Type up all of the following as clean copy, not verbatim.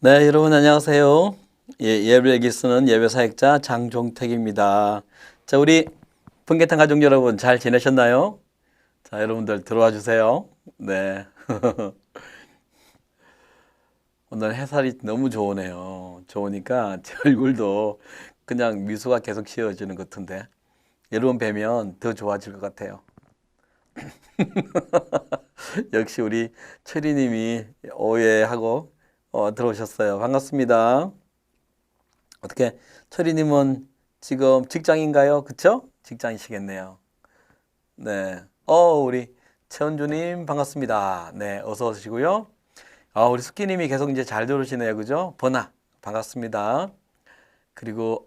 네, 여러분 안녕하세요. 예배기 쓰는 예배사역자 장종택입니다. 자, 우리 번개탄 가족 여러분 잘 지내셨나요? 자, 여러분들 들어와 주세요. 네. 오늘 햇살이 너무 좋으네요. 좋으니까 제 얼굴도 그냥 미소가 계속 지어지는 것 같은데 여러분 뵈면 더 좋아질 것 같아요. 역시 우리 철이님이 오해하고 들어오셨어요. 반갑습니다. 어떻게 철이님은 지금 직장인가요? 그쵸? 직장이시겠네요. 네. 우리 최은주님 반갑습니다. 네, 어서 오시고요. 우리 숙기님이 계속 이제 잘 들으시네요. 그죠? 번아 반갑습니다. 그리고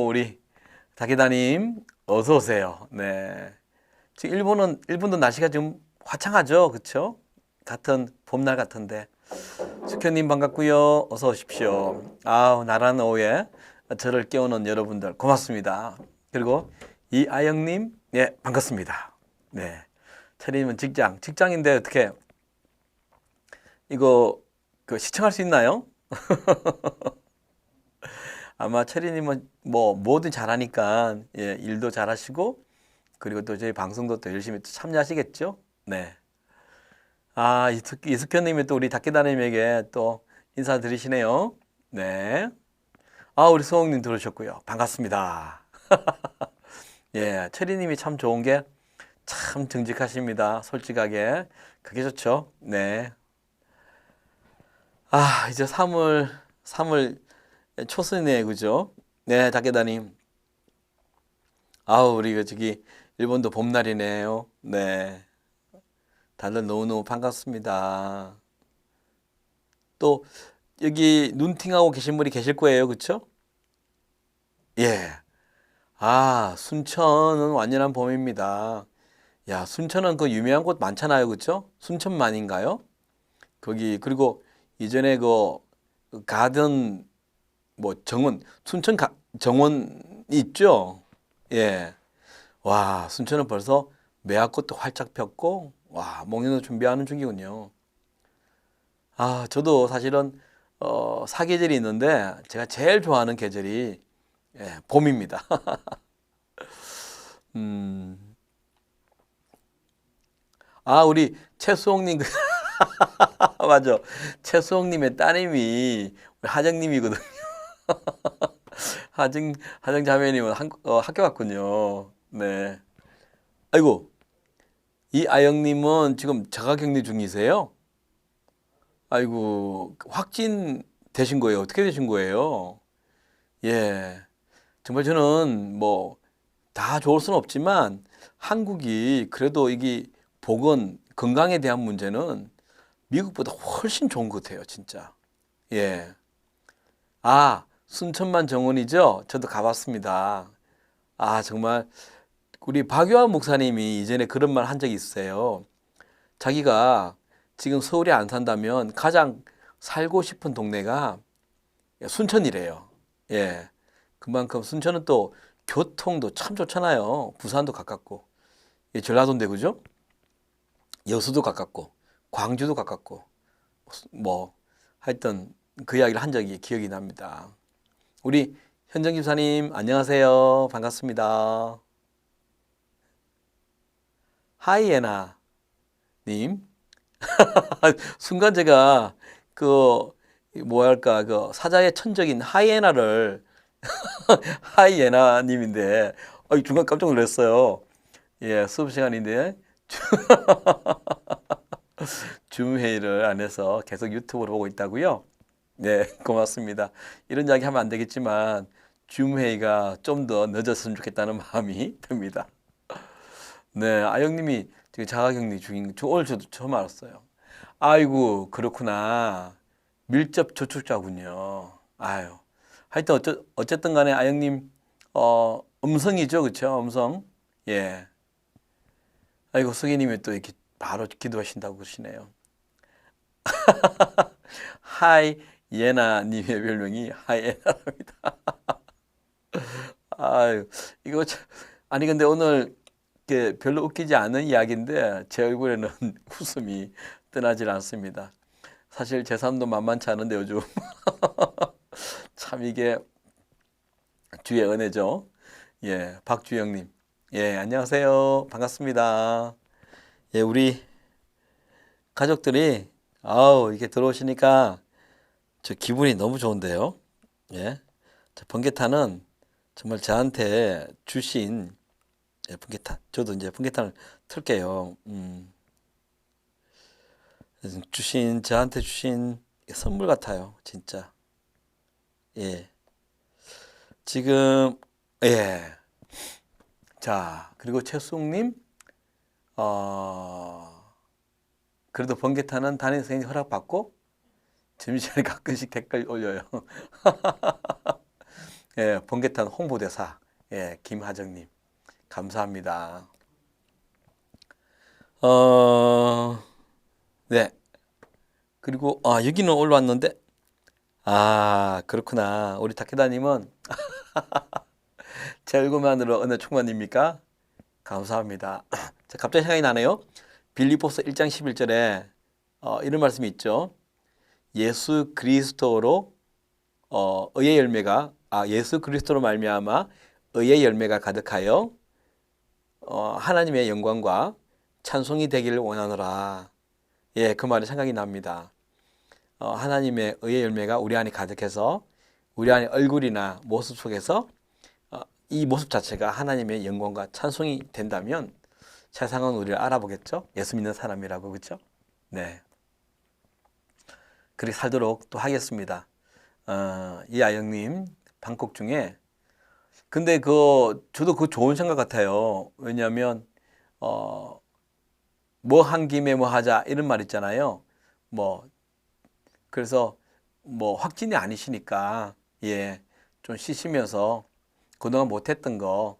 우리 다케다님 어서 오세요. 네. 지금 일본도 날씨가 좀 화창하죠? 그쵸? 같은 봄날 같은데. 숙현님 반갑고요. 어서 오십시오. 나란 오후에 저를 깨우는 여러분들 고맙습니다. 그리고 이아영님, 예, 반갑습니다. 네, 체리님은 직장인데 어떻게 이거 시청할 수 있나요? 아마 체리님은 뭐 뭐든 잘하니까 예, 일도 잘하시고 그리고 또 저희 방송도 또 열심히 또 참여하시겠죠? 네. 이숙현님이 또 우리 닭기다님에게 또 인사드리시네요. 네. 우리 수홍님 들으셨고요. 반갑습니다. 예, 체리님이 참 좋은 게 참 정직하십니다. 솔직하게. 그게 좋죠. 네. 이제 3월 초순이네, 그죠? 네, 닭게다님. 우리 저기 일본도 봄날이네요. 네. 다들 너무너무 반갑습니다. 또 여기 눈팅하고 계신 분이 계실 거예요. 그쵸? 예. 순천은 완연한 봄입니다. 야, 순천은 그 유명한 곳 많잖아요. 그쵸? 순천만인가요? 거기, 그리고 이전에 그 가든, 뭐, 정원 있죠? 예. 와, 순천은 벌써 매화꽃도 활짝 폈고, 와, 목련도 준비하는 중이군요. 저도 사실은, 사계절이 있는데, 제가 제일 좋아하는 계절이, 예, 봄입니다. 음, 우리 최수홍님, 맞아. 최수홍님의 따님이 우리 하정님이거든요. 하정 자매님은 학교 갔군요. 네. 아이고, 이 아영님은 지금 자가격리 중이세요? 아이고, 확진 되신 거예요? 어떻게 되신 거예요? 예. 정말 저는 뭐 다 좋을 수는 없지만 한국이 그래도 이게 건강에 대한 문제는 미국보다 훨씬 좋은 것 같아요, 진짜. 예. 순천만 정원이죠? 저도 가봤습니다. 정말 우리 박유한 목사님이 이전에 그런 말 한 적이 있어요. 자기가 지금 서울에 안 산다면 가장 살고 싶은 동네가 순천이래요. 예. 그만큼 순천은 또 교통도 참 좋잖아요. 부산도 가깝고, 전라도인데 그죠? 여수도 가깝고, 광주도 가깝고, 뭐 하여튼 그 이야기를 한 적이 기억이 납니다. 우리 현정 집사님 안녕하세요. 반갑습니다. 하이에나 님. 순간 제가 그 뭐랄까 그 사자의 천적인 하이에나를 하이에나 님인데 중간 깜짝 놀랐어요. 예, 수업 시간인데 줌 회의를 안 해서 계속 유튜브로 보고 있다고요? 네, 고맙습니다. 이런 이야기 하면 안 되겠지만 줌 회의가 좀 더 늦었으면 좋겠다는 마음이 듭니다. 네, 아영님이 지금 자가격리 중인 저 오늘 저도 처음 알았어요. 아이고 그렇구나. 밀접 접촉자군요. 하여튼 어쨌든 간에 아영님 음성이죠, 그렇죠? 음성. 예. 아이고 승희님이 또 이렇게 바로 기도하신다고 그러시네요. 하이 예나님의 별명이 하이에나입니다. 아유 이거 아니 근데 오늘 별로 웃기지 않은 이야기인데 제 얼굴에는 웃음이 떠나질 않습니다. 사실 제 삶도 만만치 않은데 요즘 참 이게 주의 은혜죠. 예, 박주영님. 예, 안녕하세요. 반갑습니다. 예, 우리 가족들이 아우 이게 들어오시니까 저 기분이 너무 좋은데요. 예, 저 번개탄은 정말 저한테 주신 예, 번개탄. 저도 이제 번개탄을 틀게요. 저한테 주신 선물 같아요. 진짜. 예. 지금, 예. 자, 그리고 최숙님, 그래도 번개타는 담임 선생님 허락받고 점심시간에 가끔씩 댓글 올려요. 예, 번개탄 홍보대사, 예, 김하정님. 감사합니다. 네. 그리고, 여기는 올라왔는데, 그렇구나. 우리 타케다님은 제 얼굴만으로 은혜 충만입니까? 감사합니다. 자, 갑자기 생각이 나네요. 빌립보서 1장 11절에 이런 말씀이 있죠. 예수 그리스도로 의의 열매가 예수 그리스도로 말미암아 의의 열매가 가득하여 하나님의 영광과 찬송이 되기를 원하노라. 예, 그 말이 생각이 납니다. 하나님의 의의 열매가 우리 안에 가득해서 우리 안에 얼굴이나 모습 속에서 이 모습 자체가 하나님의 영광과 찬송이 된다면 세상은 우리를 알아보겠죠? 예수 믿는 사람이라고, 그렇죠? 네. 그렇게 살도록 또 하겠습니다. 이아영님 방콕 중에 근데 저도 그거 좋은 생각 같아요. 왜냐하면 뭐 한 김에 뭐 하자 이런 말 있잖아요. 뭐 그래서 뭐 확진이 아니시니까 예, 좀 쉬시면서 그동안 못했던 거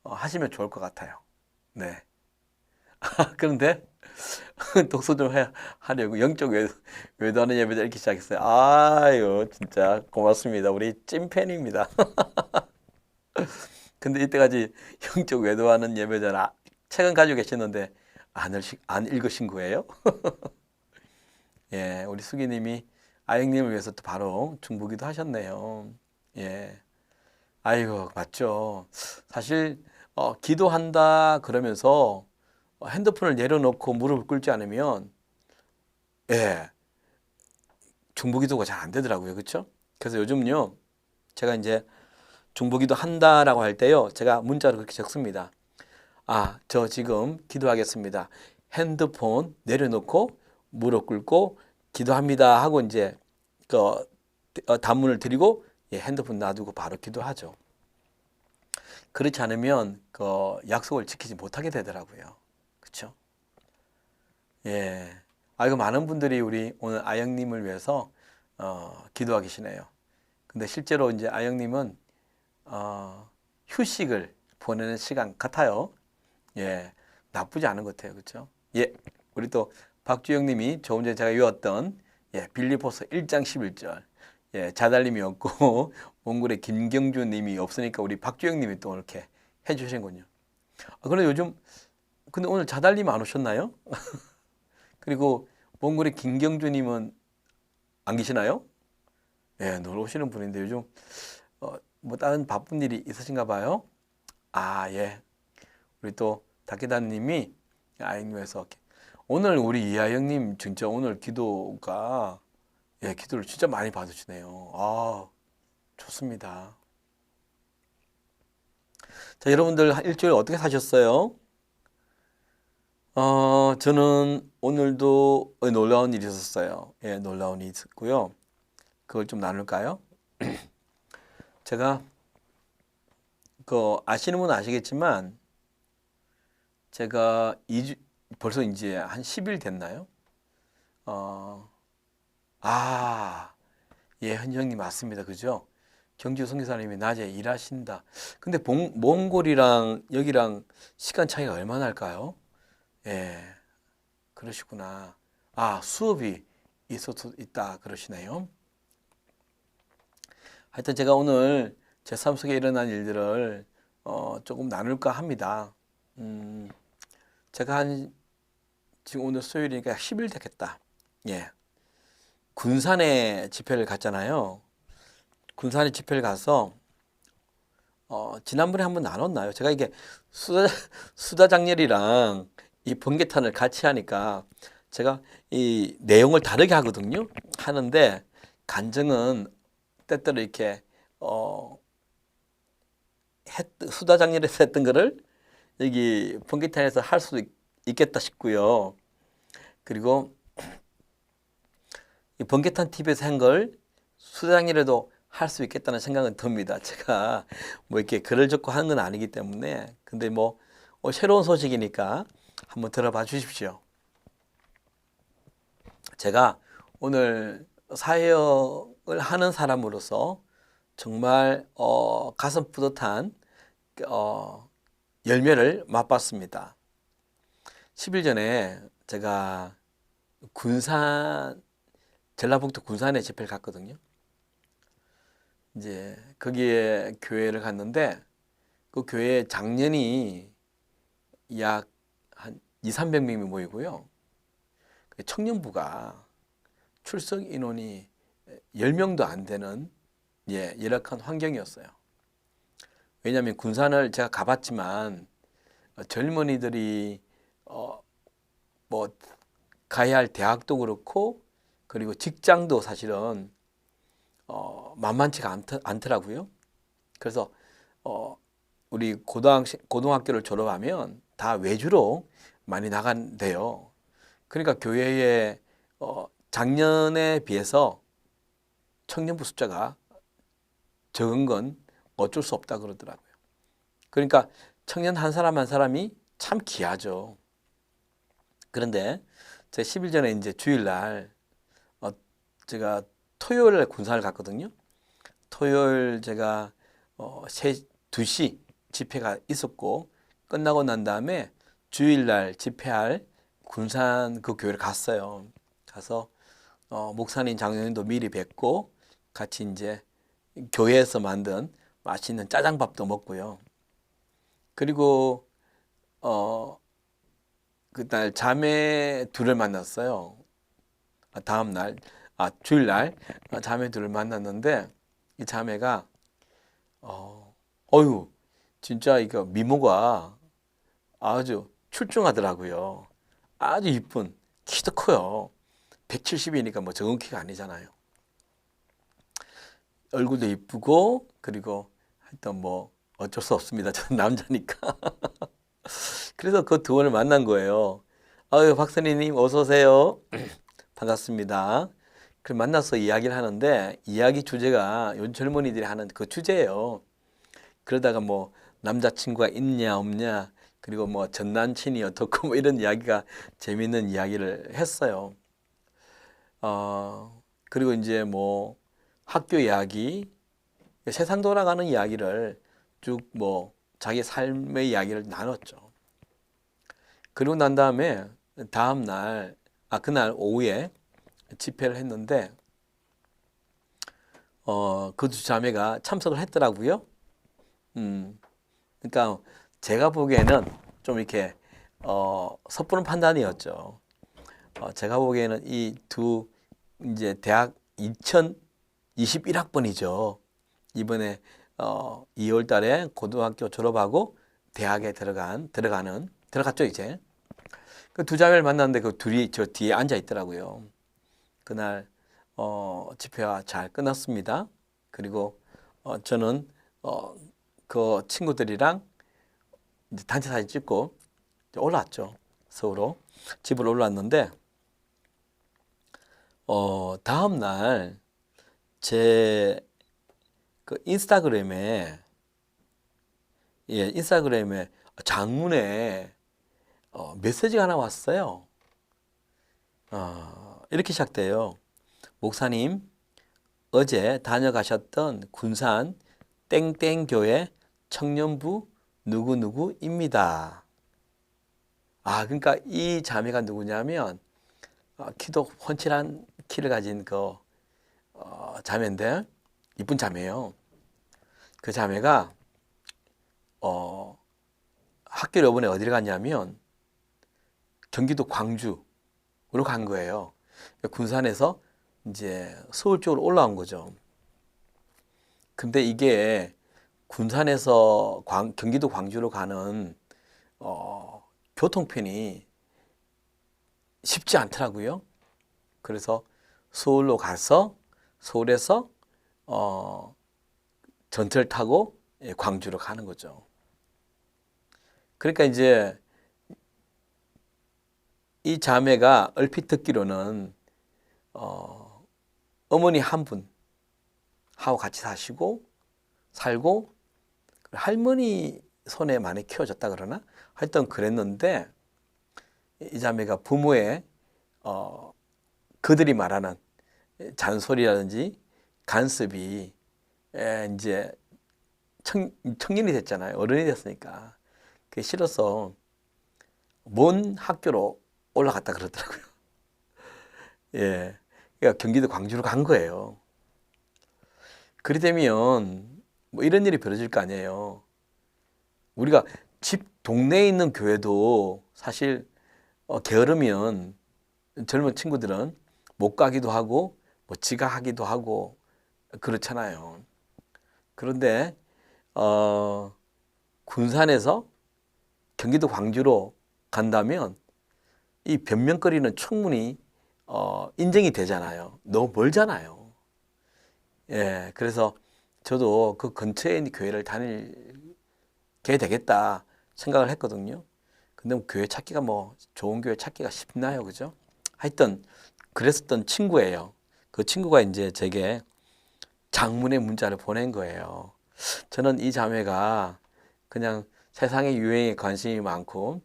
하시면 좋을 것 같아요. 네. 그런데 독서 좀 하려고 영적 외도하는 예배를 이렇게 시작했어요. 아유, 진짜 고맙습니다. 우리 찐팬입니다. 근데 이때까지 영적 외도하는 예배자는 책은 가지고 계시는데 안 읽으신 거예요? 예, 우리 수기님이 아영님을 위해서 또 바로 중보기도 하셨네요. 예, 아이고, 맞죠. 사실 기도한다 그러면서 핸드폰을 내려놓고 무릎을 꿇지 않으면 예, 중보기도가 잘 안 되더라고요. 그렇죠? 그래서 요즘요. 제가 이제 중보기도 한다라고 할 때요. 제가 문자로 그렇게 적습니다. 저 지금 기도하겠습니다. 핸드폰 내려놓고 무릎 꿇고 기도합니다 하고 이제 그 단문을 드리고 예, 핸드폰 놔두고 바로 기도하죠. 그렇지 않으면 그 약속을 지키지 못하게 되더라고요. 그렇죠? 예. 이거 많은 분들이 우리 오늘 아영님을 위해서 기도하 계시네요. 근데 실제로 이제 아영님은 휴식을 보내는 시간 같아요. 예, 나쁘지 않은 것 같아요. 그렇죠? 예, 우리 또 박주영님이 조금 전에 제가 외웠던 예, 빌립보서 1장 11절 예, 자달님이 없고 몽골의 김경주님이 없으니까 우리 박주영님이 또 이렇게 해주신군요. 그런데 요즘 근데 오늘 자달님 안 오셨나요? 그리고 몽골의 김경주님은 안 계시나요? 예, 놀러 오시는 분인데 요즘 뭐 다른 바쁜 일이 있으신가 봐요. 예. 우리 또 다케다님이 아이님에서 오늘 우리 이하영님 진짜 오늘 기도가 예, 기도를 진짜 많이 받으시네요. 좋습니다. 자, 여러분들 일주일 어떻게 사셨어요? 저는 오늘도 놀라운 일이 있었어요. 예, 놀라운 일이 있었고요. 그걸 좀 나눌까요? 제가 아시는 분은 아시겠지만 제가 벌써 이제 한 10일 됐나요? 예, 현정님 맞습니다. 그죠? 경주 선교사님이 낮에 일하신다. 근데 몽골이랑 여기랑 시간 차이가 얼마나 날까요? 예, 그러시구나. 수업이 있다 그러시네요. 하여튼 제가 오늘 제 삶 속에 일어난 일들을 조금 나눌까 합니다. 제가 지금 오늘 수요일이니까 10일 됐겠다. 예. 군산에 집회를 갔잖아요. 군산에 집회를 가서 지난번에 한번 나눴나요? 제가 이게 수다장렬이랑 이 번개탄을 같이 하니까 제가 이 내용을 다르게 하거든요. 하는데 간증은 때때로 이렇게 수다장렬에서 했던 거를 여기 번개탄에서 할 수도 있겠다 싶고요. 그리고 이 번개탄 TV에서 한 걸 수다장렬에도 할 수 있겠다는 생각은 듭니다. 제가 뭐 이렇게 글을 적고 하는 건 아니기 때문에. 근데 뭐 새로운 소식이니까 한번 들어봐 주십시오. 제가 오늘 사역을 하는 사람으로서 정말 가슴 뿌듯한 열매를 맛봤습니다. 10일 전에 제가 전라북도 군산에 집회를 갔거든요. 이제 거기에 교회를 갔는데 그 교회에 장년이 약 한 200~300명이 모이고요. 청년부가 출석 인원이 10명도 안 되는 열악한 환경이었어요. 왜냐하면 군산을 제가 가봤지만 젊은이들이 뭐 가야 할 대학도 그렇고 그리고 직장도 사실은 만만치가 않더라고요. 그래서 우리 고등학교를 졸업하면 다 외주로 많이 나간대요. 그러니까 교회에 작년에 비해서 청년부 숫자가 적은 건 어쩔 수 없다 그러더라고요. 그러니까 청년 한 사람 한 사람이 참 귀하죠. 그런데 제가 10일 전에 이제 주일날 제가 토요일에 군산을 갔거든요. 토요일 제가 2시 집회가 있었고 끝나고 난 다음에 주일날 집회할 군산 그 교회를 갔어요. 가서 목사님 장로님도 미리 뵙고 같이 이제 교회에서 만든 맛있는 짜장밥도 먹고요. 그리고 그날 자매 둘을 만났어요. 다음 날 주일날 자매 둘을 만났는데 이 자매가 어유 진짜 이거 미모가 아주 출중하더라고요. 아주 이쁜 키도 커요. 170이니까 뭐 적은 키가 아니잖아요. 얼굴도 이쁘고 그리고 하여튼 뭐 어쩔 수 없습니다. 저는 남자니까. 그래서 그 두 분을 만난 거예요. 아유 박선희님 어서 오세요. 반갑습니다. 그 만나서 이야기를 하는데 이야기 주제가 요즘 젊은이들이 하는 그 주제예요. 그러다가 뭐 남자친구가 있냐 없냐 그리고 뭐 전 남친이 어떻고 뭐 이런 이야기가 재밌는 이야기를 했어요. 그리고 이제 뭐 학교 이야기, 세상 돌아가는 이야기를 쭉 뭐 자기 삶의 이야기를 나눴죠. 그리고 난 다음에 다음 날, 그날 오후에 집회를 했는데 그 두 자매가 참석을 했더라고요. 그러니까 제가 보기에는 좀 이렇게 섣부른 판단이었죠. 제가 보기에는 이 두 이제 대학 2021학번이죠. 이번에 2월 달에 고등학교 졸업하고 대학에 들어갔죠, 이제. 그 두 자매를 만났는데 그 둘이 저 뒤에 앉아 있더라고요. 그날 집회가 잘 끝났습니다. 그리고 저는 그 친구들이랑 이제 단체 사진 찍고 올라왔죠. 서울로 집으로 올라왔는데 다음 날 제 그 인스타그램에 장문에 메시지가 하나 왔어요. 이렇게 시작돼요. 목사님, 어제 다녀가셨던 군산 땡땡교회 청년부 누구누구입니다. 그러니까 이 자매가 누구냐면 키도 훤칠한 키를 가진 그 자매인데 이쁜 자매예요. 그 자매가 학교를 이번에 어디를 갔냐면 경기도 광주로 간 거예요. 군산에서 이제 서울 쪽으로 올라온 거죠. 근데 이게 군산에서 경기도 광주로 가는 교통편이 쉽지 않더라고요. 그래서 서울로 가서 서울에서 전철 타고 광주로 가는 거죠. 그러니까 이제 이 자매가 얼핏 듣기로는 어머니 한 분 하고 같이 살고 할머니 손에 많이 키워졌다 그러나 하여튼 그랬는데 이 자매가 부모의 그들이 말하는 잔소리라든지 간섭이 이제 청년이 됐잖아요. 어른이 됐으니까 그게 싫어서 먼 학교로 올라갔다 그러더라고요. 예, 그러니까 경기도 광주로 간 거예요. 그리 되면 뭐 이런 일이 벌어질 거 아니에요. 우리가 집 동네에 있는 교회도 사실 게으르면 젊은 친구들은 못 가기도 하고 뭐 지각하기도 하고 그렇잖아요. 그런데 군산에서 경기도 광주로 간다면 이 변명거리는 충분히 인정이 되잖아요. 너무 멀잖아요. 예, 그래서 저도 그 근처에 있는 교회를 다니게 되겠다 생각을 했거든요. 근데 뭐 교회 찾기가 뭐 좋은 교회 찾기가 쉽나요, 그죠? 하여튼 그랬었던 친구예요. 그 친구가 이제 제게 장문의 문자를 보낸 거예요. 저는 이 자매가 그냥 세상의 유행에 관심이 많고,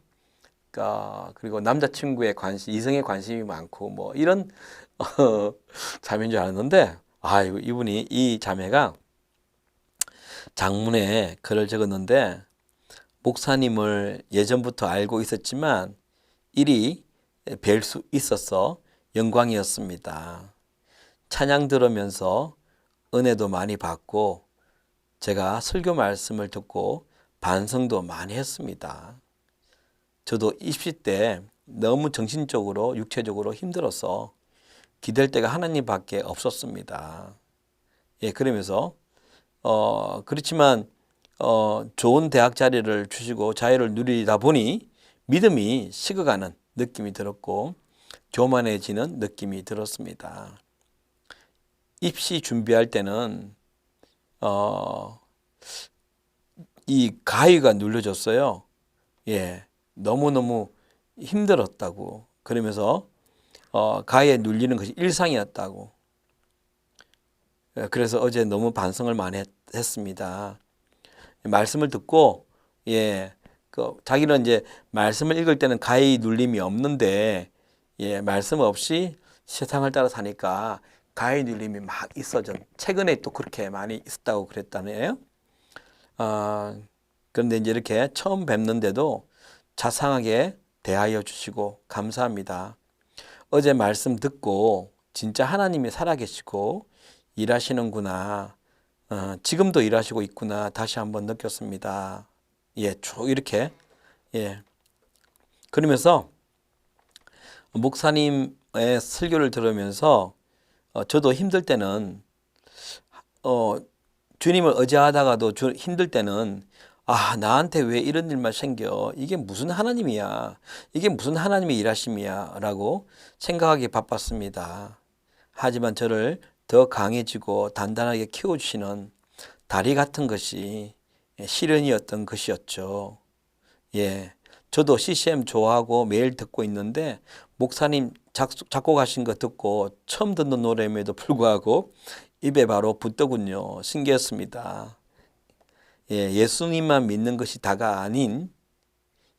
그리고 남자친구의 이성에 관심이 많고, 뭐 이런 자매인 줄 알았는데, 이분이 이 자매가 장문에 글을 적었는데, 목사님을 예전부터 알고 있었지만 일이 뵐 수 있어서 영광이었습니다. 찬양 들으면서 은혜도 많이 받고 제가 설교 말씀을 듣고 반성도 많이 했습니다. 저도 입시 때 너무 정신적으로 육체적으로 힘들어서 기댈 데가 하나님밖에 없었습니다. 예, 그러면서 그렇지만 좋은 대학 자리를 주시고 자유를 누리다 보니 믿음이 식어가는 느낌이 들었고 교만해지는 느낌이 들었습니다. 입시 준비할 때는 이 가위가 눌려졌어요. 예, 너무너무 힘들었다고. 그러면서 가위에 눌리는 것이 일상이었다고. 그래서 어제 너무 반성을 많이 했습니다. 말씀을 듣고 자기는 이제 말씀을 읽을 때는 가위 눌림이 없는데 말씀 없이 세상을 따라 사니까 가위 눌림이 막 있어져. 최근에 또 그렇게 많이 있었다고 그랬다네요. 그런데 이제 이렇게 처음 뵙는데도 자상하게 대하여 주시고 감사합니다. 어제 말씀 듣고 진짜 하나님이 살아계시고 일하시는구나. 지금도 일하시고 있구나. 다시 한번 느꼈습니다. 예, 쭉 이렇게. 예. 그러면서 목사님의 설교를 들으면서 저도 힘들 때는 주님을 의지하다가도 힘들 때는 나한테 왜 이런 일만 생겨? 이게 무슨 하나님이야? 이게 무슨 하나님의 일하심이야? 라고 생각하기 바빴습니다. 하지만 저를 더 강해지고 단단하게 키워주시는 다리 같은 것이 시련이었던 것이었죠. 예. 저도 CCM 좋아하고 매일 듣고 있는데 목사님 작곡하신 거 듣고 처음 듣는 노래임에도 불구하고 입에 바로 붙더군요. 신기했습니다. 예, 예수님만 믿는 것이 다가 아닌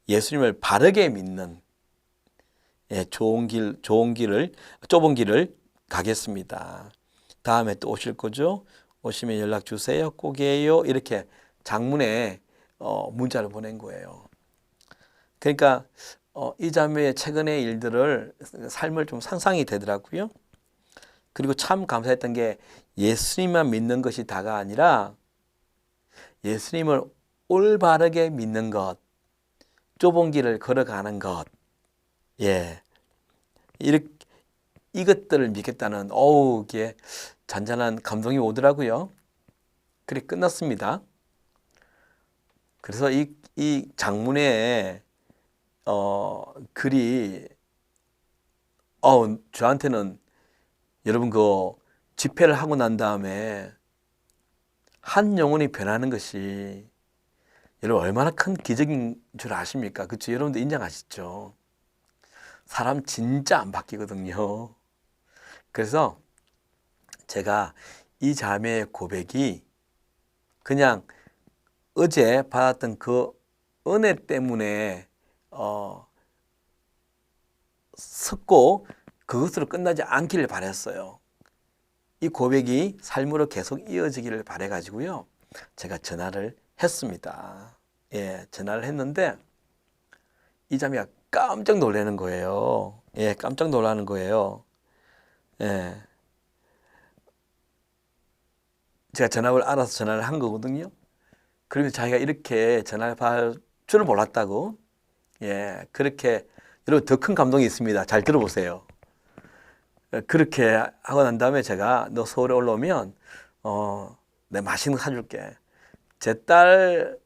예수님을 바르게 믿는 좁은 길을 가겠습니다. 다음에 또 오실 거죠? 오시면 연락 주세요. 꼭이에요. 이렇게 장문에 문자를 보낸 거예요. 그러니까 이 자매의 최근의 일들을 삶을 좀 상상이 되더라고요. 그리고 참 감사했던 게 예수님만 믿는 것이 다가 아니라 예수님을 올바르게 믿는 것, 좁은 길을 걸어가는 것, 예, 이것들을 믿겠다는 어우 이게 잔잔한 감동이 오더라고요. 그래 끝났습니다. 그래서 이 장문의 글이 저한테는 여러분 그 집회를 하고 난 다음에 한 영혼이 변하는 것이 여러분 얼마나 큰 기적인 줄 아십니까? 그렇죠? 여러분도 인정하시죠? 사람 진짜 안 바뀌거든요. 그래서 제가 이 자매의 고백이 그냥 어제 받았던 그 은혜 때문에 섰고 그것으로 끝나지 않기를 바랬어요. 이 고백이 삶으로 계속 이어지기를 바래 가지고요. 제가 전화를 했습니다. 예, 전화를 했는데 이 자매가 깜짝 놀라는 거예요. 예, 깜짝 놀라는 거예요. 예. 제가 전화를 알아서 전화를 한 거거든요. 그리고 자기가 이렇게 전화를 받을 줄을 몰랐다고. 예, 그렇게 여러분 더 큰 감동이 있습니다. 잘 들어보세요. 그렇게 하고 난 다음에 제가 너 서울에 올라오면 내가 맛있는 거 사줄게. 제 딸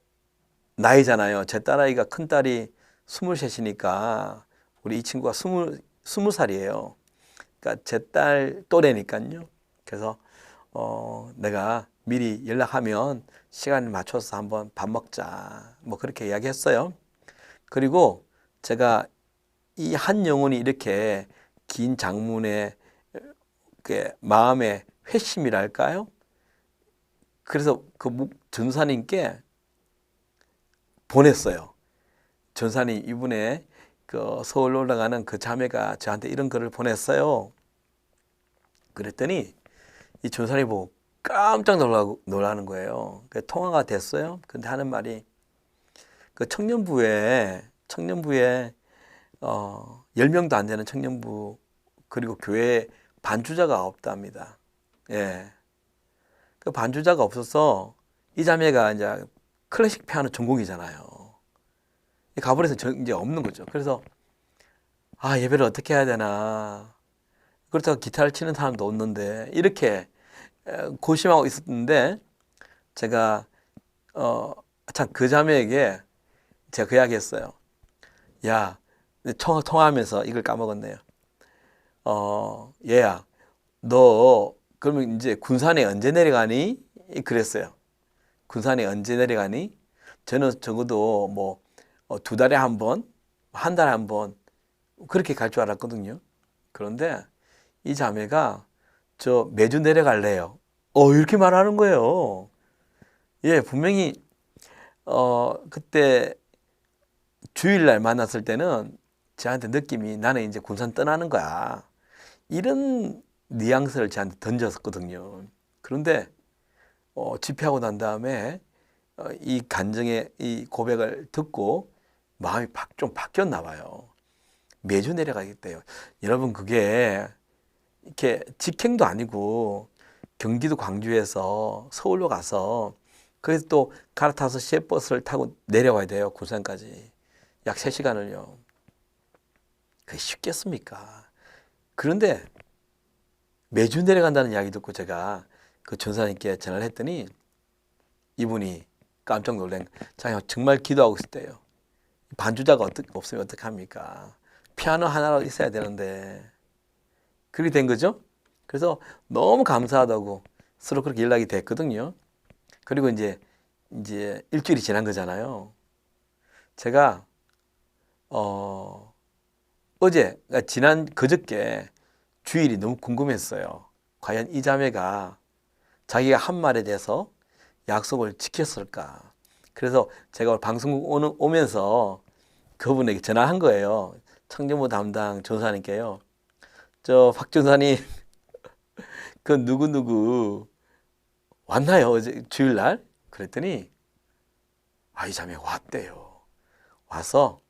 나이잖아요. 제 딸아이가 큰 딸이 23이니까 우리 이 친구가 20살이에요. 그러니까 제 딸 또래니까요. 그래서 내가 미리 연락하면 시간을 맞춰서 한번 밥 먹자. 뭐 그렇게 이야기했어요. 그리고 제가 이 한 영혼이 이렇게 긴 장문의 그 마음의 회심이랄까요? 그래서 그 전사님께 보냈어요. 전사님 이분의 그 서울로 올라가는 그 자매가 저한테 이런 글을 보냈어요. 그랬더니 이 전사님 보고 깜짝 놀라는 거예요. 통화가 됐어요. 근데 하는 말이 그 청년부에 10명도 안 되는 청년부 그리고 교회에 반주자가 없답니다. 예. 그 반주자가 없어서 이 자매가 이제 클래식 피아노 전공이잖아요. 가버려서 이제 없는 거죠. 그래서 예배를 어떻게 해야 되나. 그렇다고 기타를 치는 사람도 없는데 이렇게 고심하고 있었는데 제가 참 그 자매에게 제가 그 이야기 했어요. 야, 통화하면서 이걸 까먹었네요. 얘야, 너 그러면 이제 군산에 언제 내려가니? 그랬어요. 군산에 언제 내려가니? 저는 적어도 뭐 2달에 한 번, 한 달에 한 번 그렇게 갈 줄 알았거든요. 그런데 이 자매가 저 매주 내려갈래요. 이렇게 말하는 거예요. 예, 분명히 그때 주일날 만났을 때는 저한테 느낌이 나는 이제 군산 떠나는 거야. 이런 뉘앙스를 저한테 던졌었거든요. 그런데 집회하고 난 다음에 이 간증의 이 고백을 듣고 마음이 좀 바뀌었나 봐요. 매주 내려가겠대요. 여러분 그게 이렇게 직행도 아니고 경기도 광주에서 서울로 가서 거기서 또 갈아타서 시외버스를 타고 내려와야 돼요. 군산까지. 약 3시간을요. 그게 쉽겠습니까? 그런데 매주 내려간다는 이야기 듣고 제가 그 전사님께 전화를 했더니 이분이 깜짝 놀란 자기가 정말 기도하고 있을 때요. 반주자가 없으면 어떡합니까? 피아노 하나라도 있어야 되는데 그렇게 된 거죠. 그래서 너무 감사하다고 서로 그렇게 연락이 됐거든요. 그리고 이제 일주일이 지난 거잖아요. 제가 어제 그러니까 지난 그저께 주일이 너무 궁금했어요. 과연 이 자매가 자기가 한 말에 대해서 약속을 지켰을까? 그래서 제가 방송국 오면서 그분에게 전화한 거예요. 청년부 담당 전사님께요. 저 박 전사님 그 누구누구 왔나요? 어제 주일날? 그랬더니 이 자매 왔대요. 와서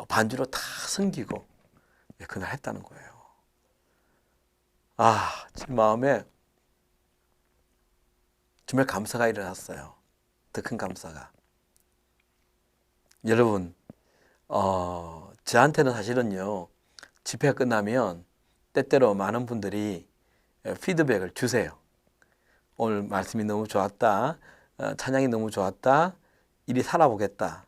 반주로 다 섬기고 그날 했다는 거예요. 제 마음에 정말 감사가 일어났어요. 더 큰 감사가. 여러분, 저한테는 사실은요, 집회가 끝나면 때때로 많은 분들이 피드백을 주세요. 오늘 말씀이 너무 좋았다. 찬양이 너무 좋았다. 이리 살아보겠다.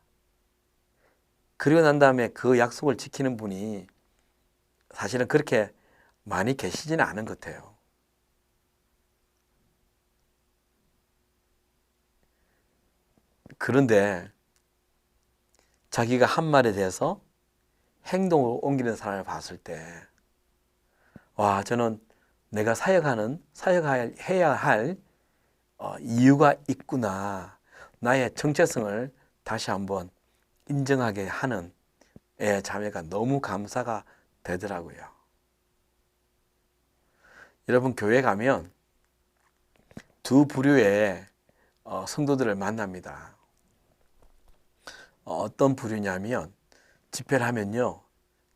그리고 난 다음에 그 약속을 지키는 분이 사실은 그렇게 많이 계시지는 않은 것 같아요. 그런데 자기가 한 말에 대해서 행동으로 옮기는 사람을 봤을 때, 와, 저는 내가 사역해야 할 이유가 있구나. 나의 정체성을 다시 한번 인정하게 하는 자매가 너무 감사가 되더라고요. 여러분, 교회 가면 두 부류의 성도들을 만납니다. 어떤 부류냐면, 집회를 하면요,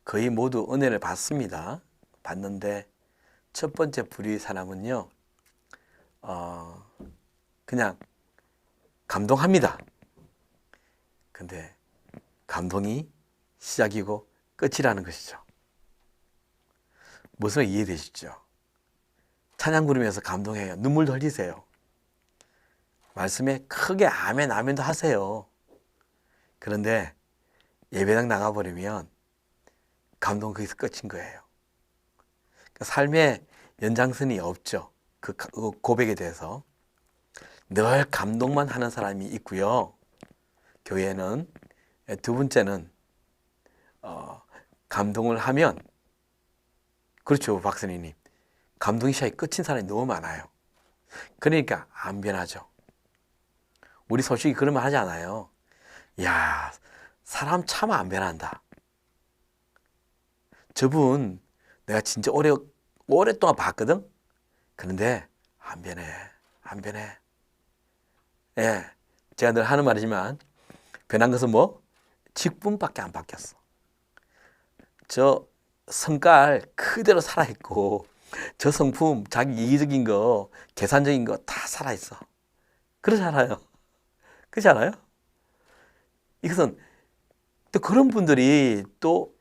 거의 모두 은혜를 받습니다. 받는데 첫 번째 부류의 사람은요, 그냥 감동합니다. 근데 감동이 시작이고 끝이라는 것이죠. 무슨 이해되시죠? 찬양 부르면서 감동해요. 눈물도 흘리세요. 말씀에 크게 아멘 아멘도 하세요. 그런데 예배당 나가버리면 감동 거기서 끝인 거예요. 삶의 연장선이 없죠. 그 고백에 대해서. 늘 감동만 하는 사람이 있고요. 교회는 두 번째는 감동을 하면, 그렇죠, 박선희님. 감동이 시작이 끝인 사람이 너무 많아요. 그러니까 안 변하죠. 우리 소식이 그런 말 하지 않아요. 야, 사람 참 안 변한다. 저분 내가 진짜 오랫동안 봤거든? 그런데 안 변해. 안 변해. 예, 제가 늘 하는 말이지만 변한 것은 뭐? 직분밖에 안 바뀌었어. 저 성깔 그대로 살아있고, 저 성품, 자기 이기적인 거, 계산적인 거 다 살아있어. 그렇잖아요. 그렇지 않아요? 이것은 또 그런 분들이 또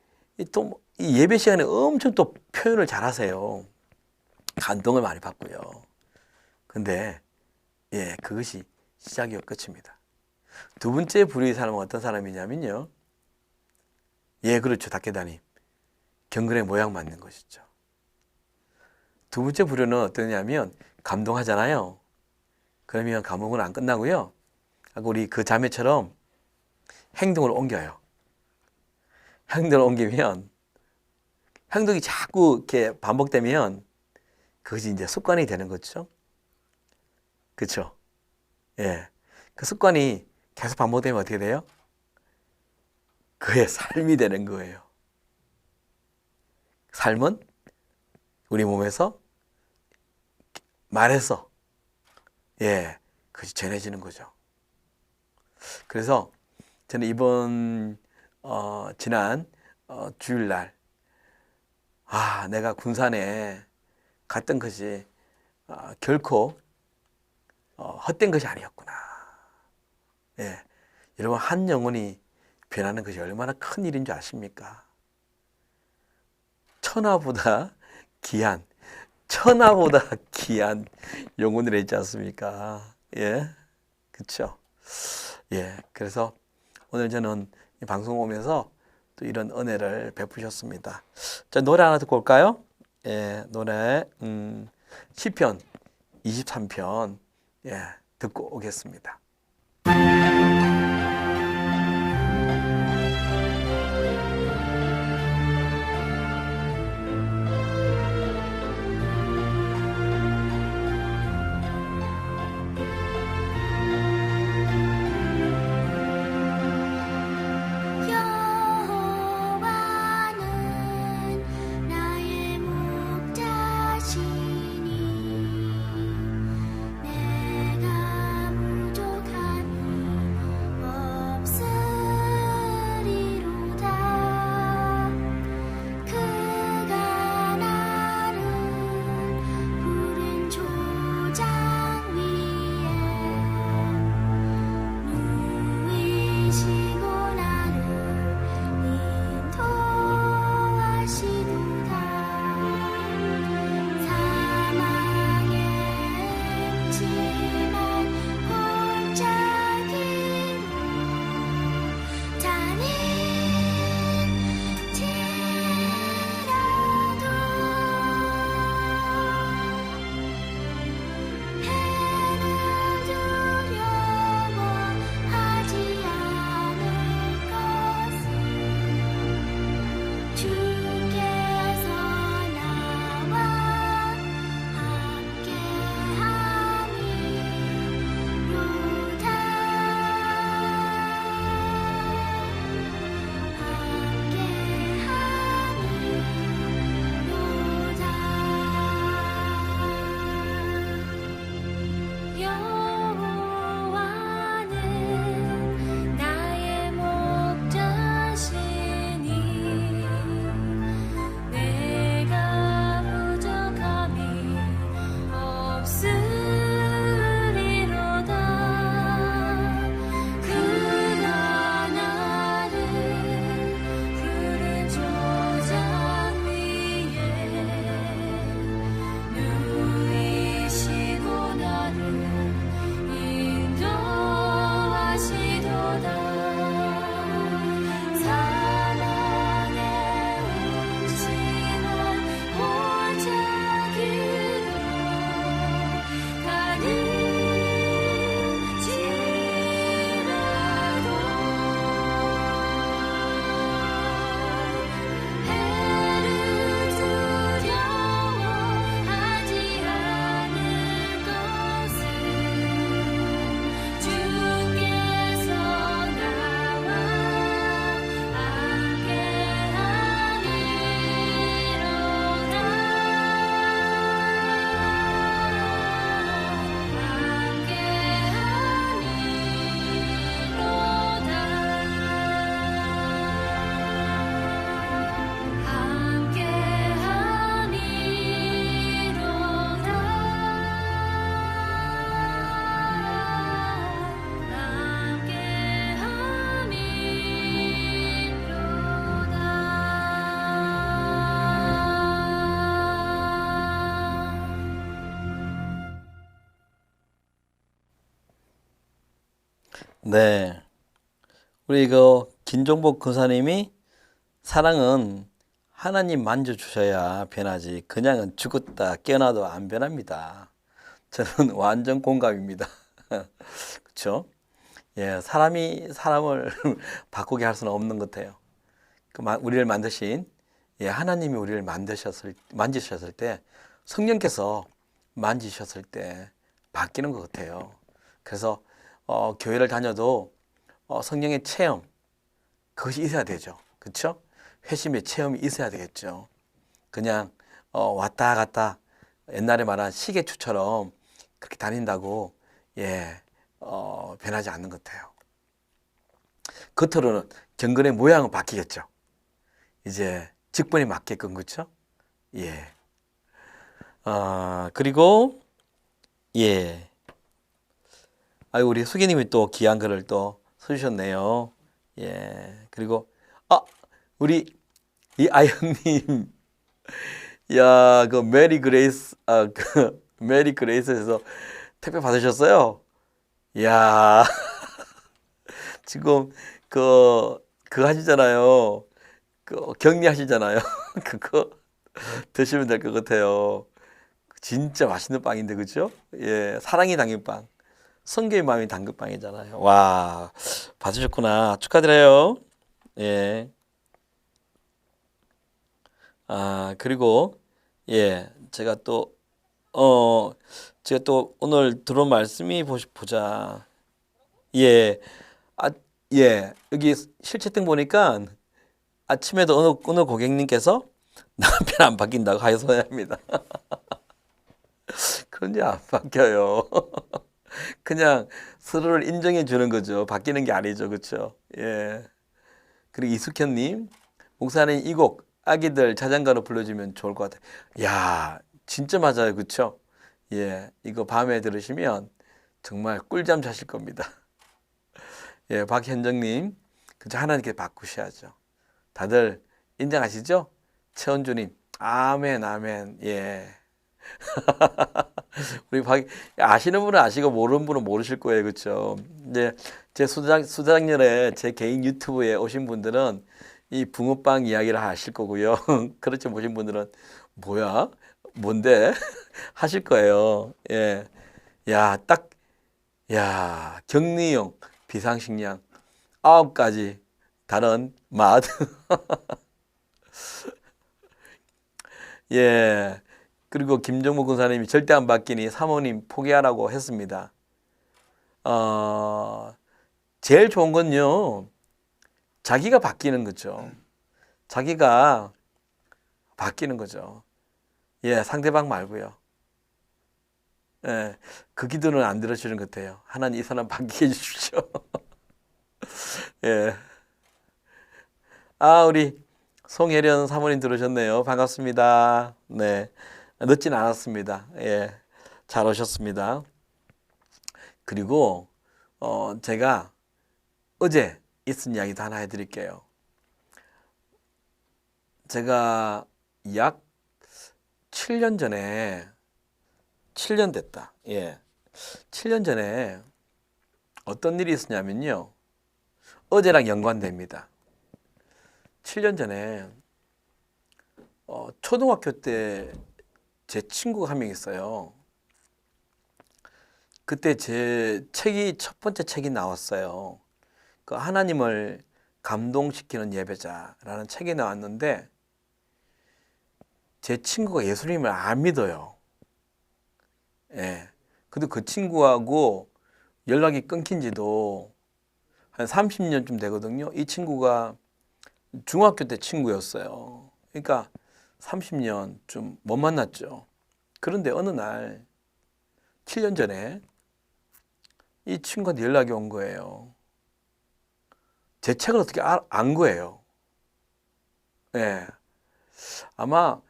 이 예배 시간에 엄청 또 표현을 잘 하세요. 감동을 많이 받고요. 근데 그것이 시작이고 끝입니다. 두 번째 부류의 사람은 어떤 사람이냐면요. 그렇죠. 닥계다님. 경건의 모양 맞는 것이죠. 두 번째 부류는 어떠냐면 감동하잖아요. 그러면 감동은 안 끝나고요. 우리 그 자매처럼 행동을 옮겨요. 행동을 옮기면, 행동이 자꾸 이렇게 반복되면 그것이 이제 습관이 되는 거죠. 그렇죠? 그 습관이 계속 반복되면 어떻게 돼요? 그의 삶이 되는 거예요. 삶은 우리 몸에서 말해서 그것이 전해지는 거죠. 그래서 저는 이번 지난 주일날 내가 군산에 갔던 것이 결코 헛된 것이 아니었구나. 여러분, 한 영혼이 변하는 것이 얼마나 큰 일인 줄 아십니까? 천하보다 귀한 영혼을 했지 않습니까? 그렇죠? 그래서 오늘 저는 이 방송 오면서 또 이런 은혜를 베푸셨습니다. 자, 노래 하나 듣고 올까요? 노래 시편 23편 듣고 오겠습니다. 내가 부족 네. 우리 그 김종복 근사님이 사랑은 하나님 만져주셔야 변하지. 그냥은 죽었다 깨어나도 안 변합니다. 저는 완전 공감입니다. 그렇죠? 예, 사람이 사람을 바꾸게 할 수는 없는 것 같아요. 우리를 만드신 하나님이 우리를 만지셨을 때 성령께서 만지셨을 때 바뀌는 것 같아요. 그래서 교회를 다녀도 성령의 체험 그것이 있어야 되죠. 그렇죠? 회심의 체험이 있어야 되겠죠. 그냥 왔다 갔다 옛날에 말한 시계추처럼 그렇게 다닌다고 변하지 않는 것 같아요. 겉으로는 경건의 모양은 바뀌겠죠. 이제 직분에 맞게끔 그렇죠? 예. 그리고 우리 수기님이 또 귀한 글을 또 써주셨네요. 예. 그리고 우리 이아영님, 야, 그 메리 그레이스, 그 메리 그레이스에서 택배 받으셨어요? 야, 지금 그거 하시잖아요. 격리하시잖아요. 그거 드시면 될 것 같아요. 진짜 맛있는 빵인데, 그죠? 예, 사랑이 담긴 빵. 성경의 마음이 담긴 빵이잖아요. 와, 받으셨구나. 축하드려요. 예. 그리고, 제가 또, 오늘 들어온 말씀이 보자. 예, 여기 실체등 보니까 아침에도 어느 고객님께서 남편 안 바뀐다고 하소연합니다. 그런지 안 바뀌어요. 그냥 서로를 인정해 주는 거죠. 바뀌는 게 아니죠. 그렇죠? 예. 그리고 이숙현님, 목사님 이 곡 아기들 자장가로 불러주면 좋을 것 같아요. 야, 진짜 맞아요. 그렇죠? 예, 이거 밤에 들으시면 정말 꿀잠 자실 겁니다. 예, 박현정님, 그저 하나님께 바꾸셔야죠. 다들 인정하시죠? 최원주님, 아멘, 아멘. 예. 우리 아시는 분은 아시고 모르는 분은 모르실 거예요. 그렇죠? 이제 제 수작년에 제 개인 유튜브에 오신 분들은 이 붕어빵 이야기를 하실 거고요. 그렇지 보신 분들은 뭐야? 뭔데? 하실 거예요. 예. 야, 딱, 야, 격리용 비상식량 9가지 다른 맛. 예. 그리고 김정무 군사님이 절대 안 바뀌니 사모님 포기하라고 했습니다. 어, 제일 좋은 건요, 자기가 바뀌는 거죠. 자기가 바뀌는 거죠. 예, 상대방 말고요. 예, 그 기도는 안 들어주는 것 같아요. 하나님 이 사람 바뀌게 해주십시오. 예. 아, 우리 송혜련 사모님 들으셨네요. 반갑습니다. 네. 늦진 않았습니다. 예. 잘 오셨습니다. 그리고, 제가 어제 있은 이야기도 하나 해드릴게요. 제가 약 7년 전에, 7년 됐다. 예. 7년 전에 어떤 일이 있었냐면요. 어제랑 연관됩니다. 7년 전에 초등학교 때 제 친구가 한 명 있어요. 그때 제 책이 첫 번째 책이 나왔어요. 그 하나님을 감동시키는 예배자라는 책이 나왔는데 제 친구가 예수님을 안 믿어요. 예. 근데 그 친구하고 연락이 끊긴 지도 한 30년쯤 되거든요. 이 친구가 중학교 때 친구였어요. 그러니까 30년쯤 못 만났죠. 그런데 어느 날 7년 전에 이 친구한테 연락이 온 거예요. 제 책을 어떻게 안 거예요. 예. 아마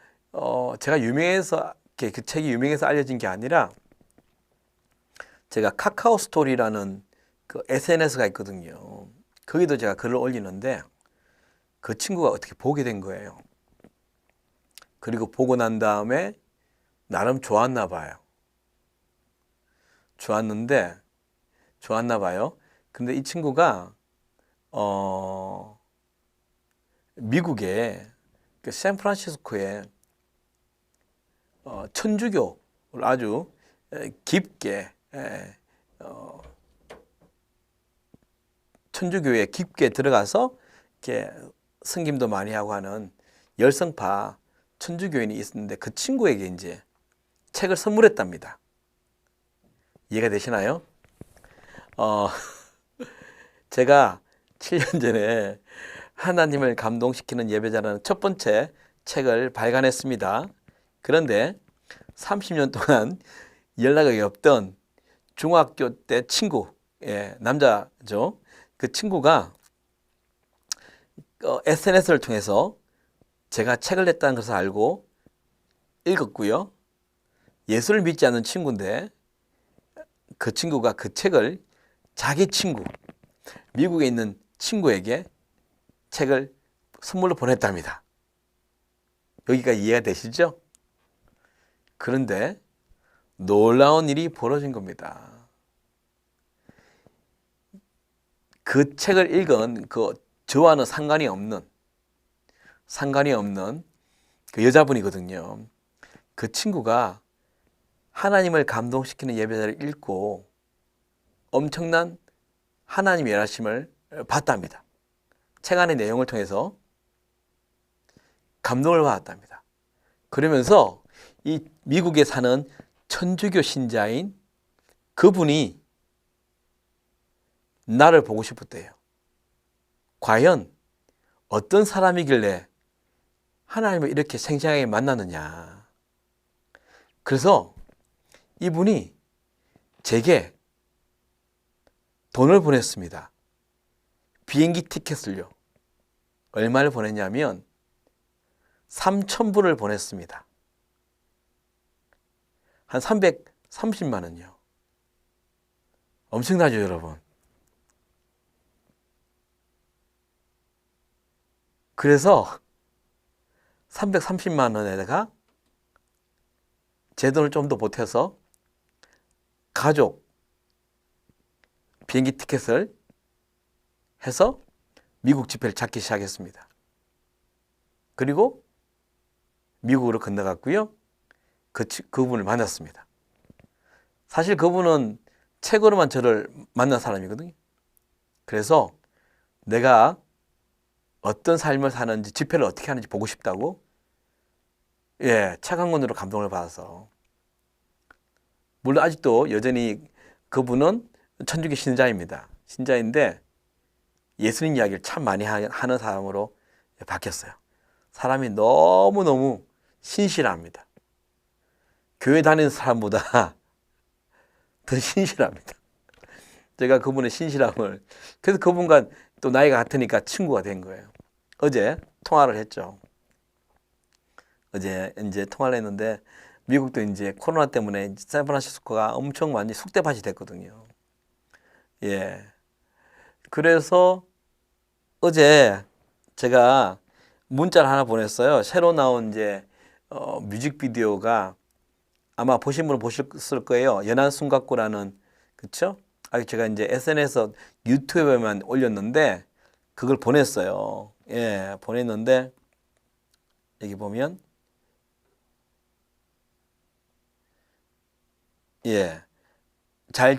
제가 유명해서 그 책이 유명해서 알려진 게 아니라 제가 카카오 스토리라는 그 SNS가 있거든요. 거기도 제가 글을 올리는데 그 친구가 어떻게 보게 된 거예요. 그리고 보고 난 다음에 나름 좋았나 봐요. 좋았나 봐요. 근데 이 친구가 미국의 그 샌프란시스코에 천주교를 아주 깊게 천주교에 깊게 들어가서 이렇게 승김도 많이 하고 하는 열성파 천주교인이 있었는데 그 친구에게 이제 책을 선물했답니다. 이해가 되시나요? 어, 제가 7년 전에 하나님을 감동시키는 예배자라는 첫 번째 책을 발간했습니다. 그런데 30년 동안 연락이 없던 중학교 때 친구, 예, 남자죠. 그 친구가 SNS를 통해서 제가 책을 냈다는 것을 알고 읽었고요. 예수를 믿지 않는 친구인데 그 친구가 그 책을 자기 친구, 미국에 있는 친구에게 책을 선물로 보냈답니다. 여기가 이해가 되시죠? 그런데 놀라운 일이 벌어진 겁니다. 그 책을 읽은 그 저와는 상관이 없는 그 여자분이거든요. 그 친구가 하나님을 감동시키는 예배자를 읽고 엄청난 하나님의 일하심을 봤답니다. 책 안의 내용을 통해서 감동을 받았답니다. 그러면서 이 미국에 사는 천주교 신자인 그분이 나를 보고 싶었대요. 과연 어떤 사람이길래 하나님을 이렇게 생생하게 만나느냐. 그래서 이분이 제게 돈을 보냈습니다. 비행기 티켓을요. 얼마를 보냈냐면 3,000불을 보냈습니다. 한 330만 원이요. 엄청나죠, 여러분? 그래서 330만 원에다가 제 돈을 좀 더 보태서 가족 비행기 티켓을 해서 미국 지폐를 찾기 시작했습니다. 그리고 미국으로 건너갔고요. 그분을 만났습니다. 사실 그분은 책으로만 저를 만난 사람이거든요. 그래서 내가 어떤 삶을 사는지, 집회를 어떻게 하는지 보고 싶다고, 책 한 권으로 감동을 받아서. 물론 아직도 여전히 그분은 천주교 신자입니다. 신자인데 예수님 이야기를 참 많이 하는 사람으로 바뀌었어요. 사람이 너무너무 신실합니다. 교회 다니는 사람보다 더 신실합니다. 제가 그분의 신실함을, 그래서 그분과 또 나이가 같으니까 친구가 된 거예요. 어제 통화를 했죠. 어제 이제 통화를 했는데 미국도 이제 코로나 때문에 샌프란시스코가 엄청 많이 숙대밭이 됐거든요. 그래서 어제 제가 문자를 하나 보냈어요. 새로 나온 이제 뮤직비디오가 아마 보신 분은 보셨을 거예요. 연안 숨가꾸라는, 그쵸? 제가 이제 SNS 유튜브에만 올렸는데 그걸 보냈어요. 보냈는데 여기 보면 잘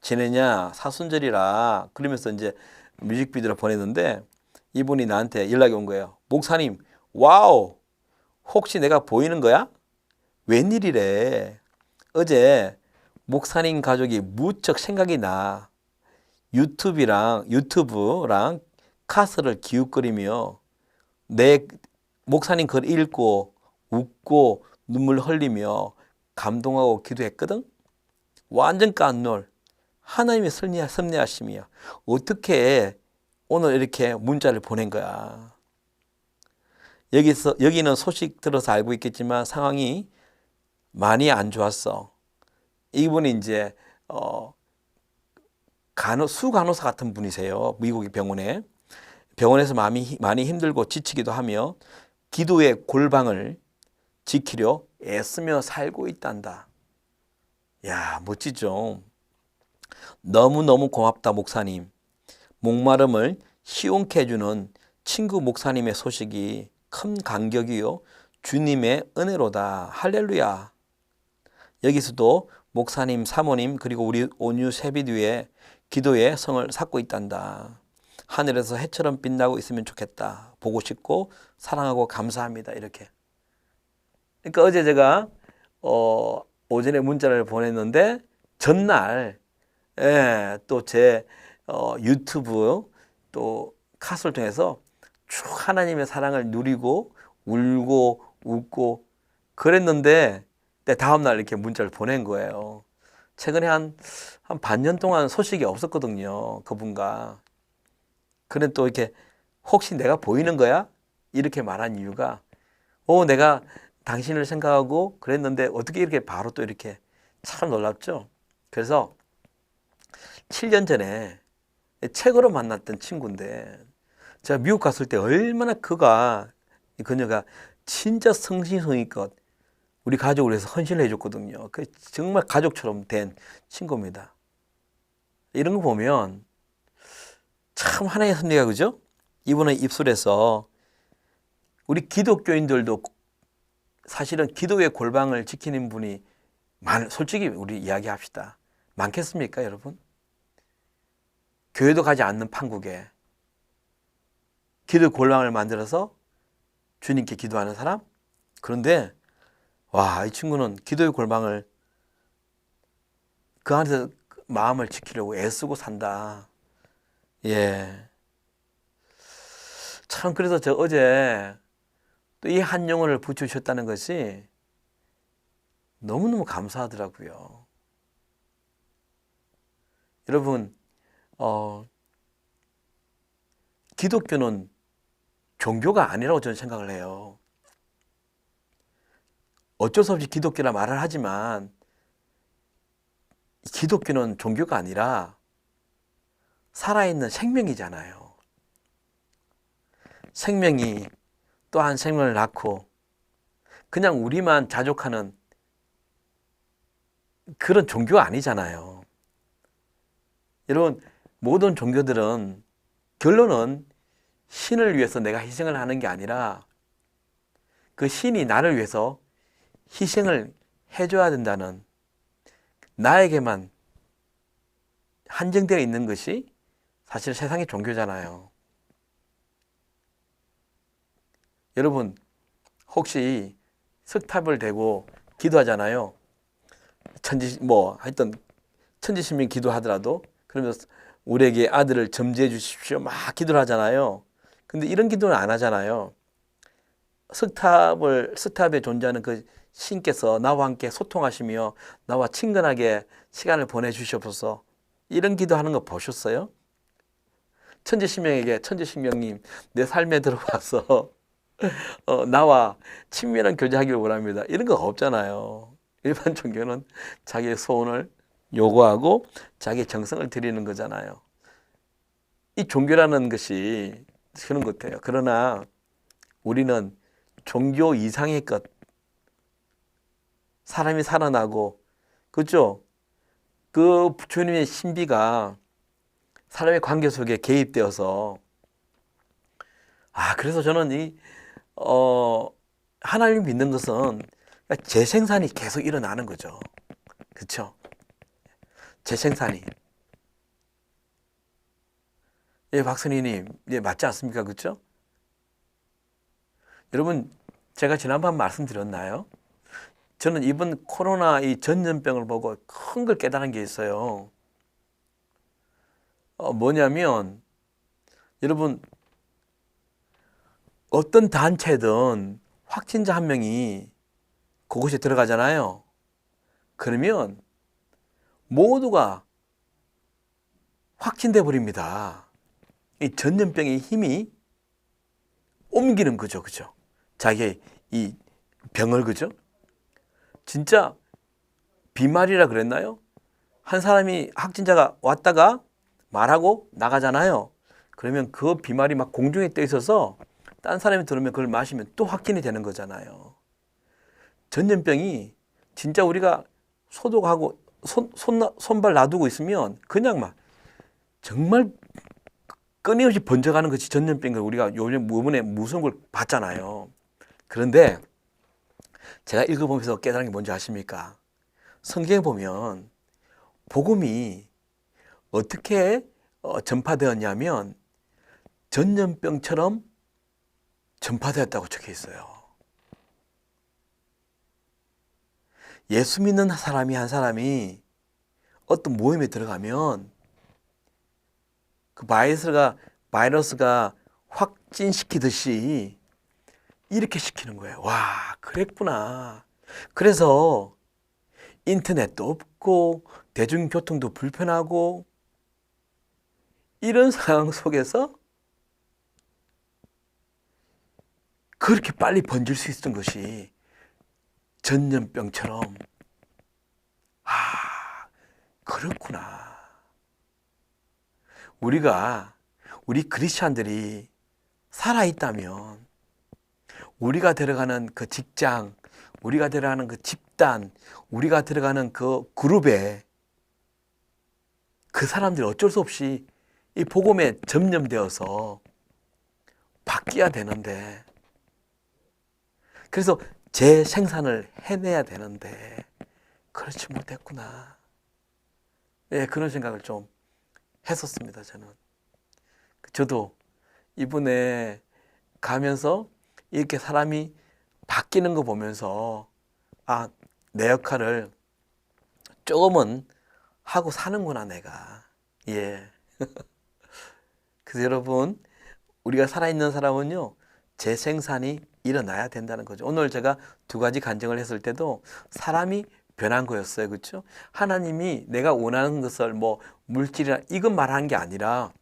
지내냐 사순절이라 그러면서 이제 뮤직비디오를 보냈는데 이분이 나한테 연락이 온 거예요. 목사님, 와우, 혹시 내가 보이는 거야? 웬일이래. 어제 목사님 가족이 무척 생각이 나. 유튜브랑 카스를 기웃거리며 내 목사님 글 읽고 웃고 눈물 흘리며 감동하고 기도했거든. 완전 깜놀. 하나님의 섭리하심이야. 어떻게 오늘 이렇게 문자를 보낸 거야. 여기는 소식 들어서 알고 있겠지만 상황이 많이 안 좋았어. 이분이 이제 수간호사 같은 분이세요. 미국의 병원에서 많이 힘들고 지치기도 하며 기도의 골방을 지키려 애쓰며 살고 있단다. 야, 멋지죠. 너무너무 고맙다 목사님. 목마름을 시원케 해주는 친구 목사님의 소식이 큰 감격이요 주님의 은혜로다. 할렐루야. 여기서도 목사님, 사모님 그리고 우리 온유 세비두의 기도에 성을 쌓고 있단다. 하늘에서 해처럼 빛나고 있으면 좋겠다. 보고 싶고 사랑하고 감사합니다. 이렇게. 그러니까 어제 제가 오전에 문자를 보냈는데 전날 또 제 유튜브 또 카스를 통해서 쭉 하나님의 사랑을 누리고 울고 웃고 그랬는데 다음날 이렇게 문자를 보낸 거예요. 최근에 한 반년 동안 소식이 없었거든요. 그분과. 그런데 또 이렇게 혹시 내가 보이는 거야? 이렇게 말한 이유가 내가 당신을 생각하고 그랬는데 어떻게 이렇게 바로 또 이렇게 참 놀랍죠. 그래서 7년 전에 책으로 만났던 친구인데 제가 미국 갔을 때 얼마나 그녀가 진짜 성심성의껏 우리 가족을 위해서 헌신을 해줬거든요. 정말 가족처럼 된 친구입니다. 이런 거 보면 참 하나의 섭리가, 그죠? 이분의 입술에서 우리 기독교인들도 사실은 기도의 골방을 지키는 분이 솔직히 우리 이야기합시다. 많겠습니까, 여러분? 교회도 가지 않는 판국에 기도 골방을 만들어서 주님께 기도하는 사람? 그런데 이 친구는 기도의 골방을 그 안에서 마음을 지키려고 애쓰고 산다. 참 그래서 저 어제 또 이 한 영혼을 붙여주셨다는 것이 너무너무 감사하더라고요. 여러분, 기독교는 종교가 아니라고 저는 생각을 해요. 어쩔 수 없이 기독교라 말을 하지만 기독교는 종교가 아니라 살아있는 생명이잖아요. 생명이 또 한 생명을 낳고 그냥 우리만 자족하는 그런 종교가 아니잖아요. 여러분, 모든 종교들은 결론은 신을 위해서 내가 희생을 하는 게 아니라 그 신이 나를 위해서 희생을 해줘야 된다는, 나에게만 한정되어 있는 것이 사실 세상의 종교잖아요. 여러분, 혹시 석탑을 대고 기도하잖아요. 하여튼 천지신명 기도하더라도, 그러면서 우리에게 아들을 점지해 주십시오 막 기도를 하잖아요. 근데 이런 기도는 안 하잖아요. 석탑에 존재하는 그 신께서 나와 함께 소통하시며 나와 친근하게 시간을 보내주시옵소서, 이런 기도하는 거 보셨어요? 천지신명에게 천지신명님, 내 삶에 들어와서 나와 친밀한 교제하기를 원합니다, 이런 거 없잖아요. 일반 종교는 자기의 소원을 요구하고 자기의 정성을 드리는 거잖아요. 이 종교라는 것이 그런 것 같아요. 그러나 우리는 종교 이상의 것, 사람이 살아나고, 그렇죠? 그 주님의 신비가 사람의 관계 속에 개입되어서, 그래서 저는 하나님 믿는 것은 재생산이 계속 일어나는 거죠. 그렇죠? 재생산이. 예, 박선희님, 예, 맞지 않습니까? 그렇죠? 여러분, 제가 지난번 말씀드렸나요? 저는 이번 코로나 이 전염병을 보고 큰 걸 깨달은 게 있어요. 뭐냐면, 여러분, 어떤 단체든 확진자 한 명이 그곳에 들어가잖아요. 그러면 모두가 확진돼 버립니다. 이 전염병의 힘이 옮기는 거죠. 그죠? 자기의 이 병을, 그죠? 진짜 비말이라 그랬나요? 한 사람이 확진자가 왔다가 말하고 나가잖아요. 그러면 그 비말이 막 공중에 떠 있어서 딴 사람이 들으면 그걸 마시면 또 확진이 되는 거잖아요. 전염병이 진짜 우리가 소독하고 손발 놔두고 있으면 그냥 막 정말 끊임없이 번져가는 것이 전염병인 걸 우리가 요번에 무서운 걸 봤잖아요. 그런데 제가 읽어보면서 깨달은 게 뭔지 아십니까? 성경에 보면 복음이 어떻게 전파되었냐면 전염병처럼 전파되었다고 적혀 있어요. 예수 믿는 사람이 한 사람이 어떤 모임에 들어가면 그 바이러스가 확진시키듯이 이렇게 시키는 거예요. 와, 그랬구나. 그래서 인터넷도 없고 대중교통도 불편하고 이런 상황 속에서 그렇게 빨리 번질 수 있었던 것이 전염병처럼, 그렇구나. 우리 크리스찬들이 살아있다면 우리가 들어가는 그 직장, 우리가 들어가는 그 집단, 우리가 들어가는 그 그룹에 그 사람들이 어쩔 수 없이 이 복음에 점령되어서 바뀌어야 되는데, 그래서 재생산을 해내야 되는데 그렇지 못했구나. 예, 그런 생각을 좀 했었습니다. 저도 이번에 가면서 이렇게 사람이 바뀌는 거 보면서 내 역할을 조금은 하고 사는구나 내가. 예. 그래서 여러분, 우리가 살아있는 사람은요, 재생산이 일어나야 된다는 거죠. 오늘 제가 두 가지 간증을 했을 때도 사람이 변한 거였어요. 그렇죠? 하나님이 내가 원하는 것을 물질이나 이것 말하는 게 아니라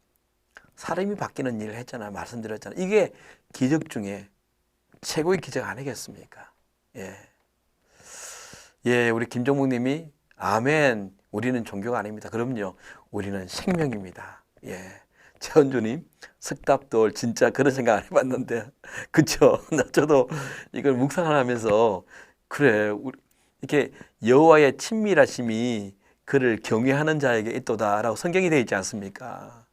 사람이 바뀌는 일을 했잖아요. 말씀드렸잖아요. 이게 기적 중에 최고의 기적 아니겠습니까? 예. 예, 우리 김종국 님이 아멘. 우리는 종교가 아닙니다. 그럼요. 우리는 생명입니다. 예. 최원주님, 석답돌 진짜 그런 생각 안 해봤는데, 그쵸? 저도 이걸 묵상을 하면서, 그래, 이렇게 여호와의 친밀하심이 그를 경외하는 자에게 있도다라고 성경이 되어 있지 않습니까?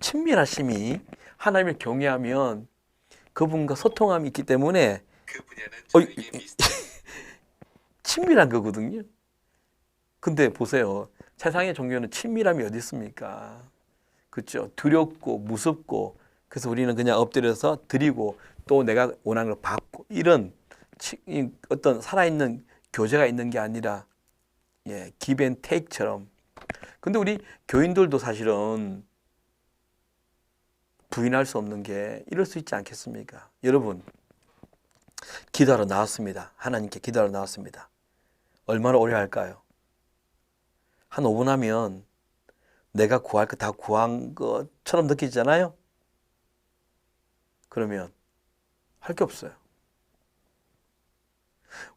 친밀하심이 하나님을 경외하면 그분과 소통함이 있기 때문에 그 분야는 어, 저에게 친밀한 거거든요. 근데 보세요. 세상의 종교는 친밀함이 어디 있습니까? 그렇죠. 두렵고 무섭고 그래서 우리는 그냥 엎드려서 드리고 또 내가 원하는 걸 받고 이런 어떤 살아있는 교제가 있는 게 아니라 give and take처럼. 근데 우리 교인들도 사실은 부인할 수 없는 게 이럴 수 있지 않겠습니까? 여러분, 기도하러 나왔습니다. 하나님께 기도하러 나왔습니다. 얼마나 오래 할까요? 한 5분 하면 내가 구할 거 다 구한 것처럼 느끼잖아요? 그러면 할 게 없어요.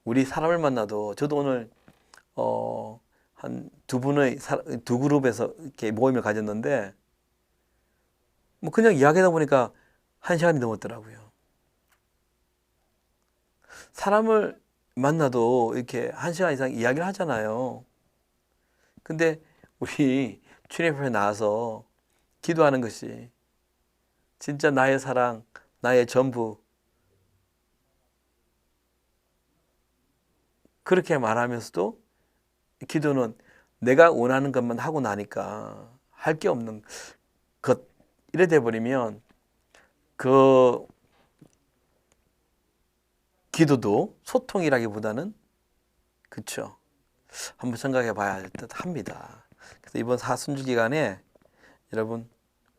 우리 사람을 만나도 저도 오늘 한 두 그룹에서 이렇게 모임을 가졌는데 뭐 그냥 이야기하다 보니까 1시간이 넘었더라고요. 사람을 만나도 이렇게 1시간 이상 이야기를 하잖아요. 근데 우리 주님 앞에 나와서 기도하는 것이 진짜 나의 사랑, 나의 전부 그렇게 말하면서도 기도는 내가 원하는 것만 하고 나니까 할 게 없는 것 이래 돼 버리면 그 기도도 소통이라기보다는 그렇죠. 한번 생각해 봐야 할 듯 합니다. 그래서 이번 사순절 기간에 여러분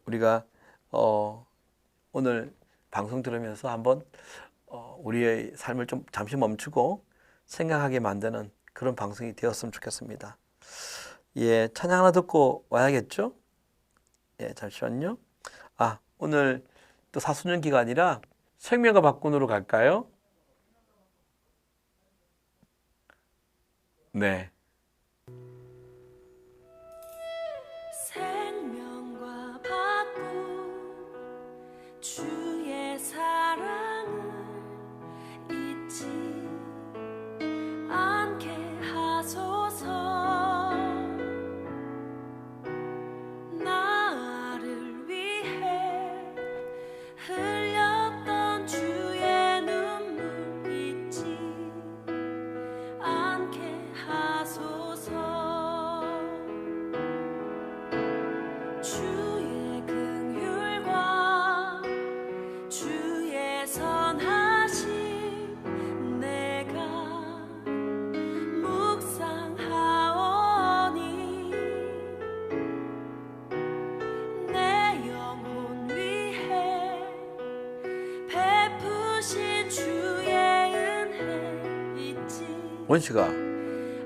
우리가 오늘 방송 들으면서 한번 우리의 삶을 좀 잠시 멈추고 생각하게 만드는 그런 방송이 되었으면 좋겠습니다. 예, 찬양 하나 듣고 와야겠죠? 예, 잠시만요. 오늘 또 사순절 기간이라 생명과 박군으로 갈까요? 네. 생명과 바꾼 주의 사랑을 잊지 않게 하소서. 나를 위해 흘렸던 주의 눈물 잊지 않게 하소서. 주의 긍휼과 주의 선하심 내가 묵상하오니 내 영혼 위해 베푸신 주의 은혜 잊지 원씨가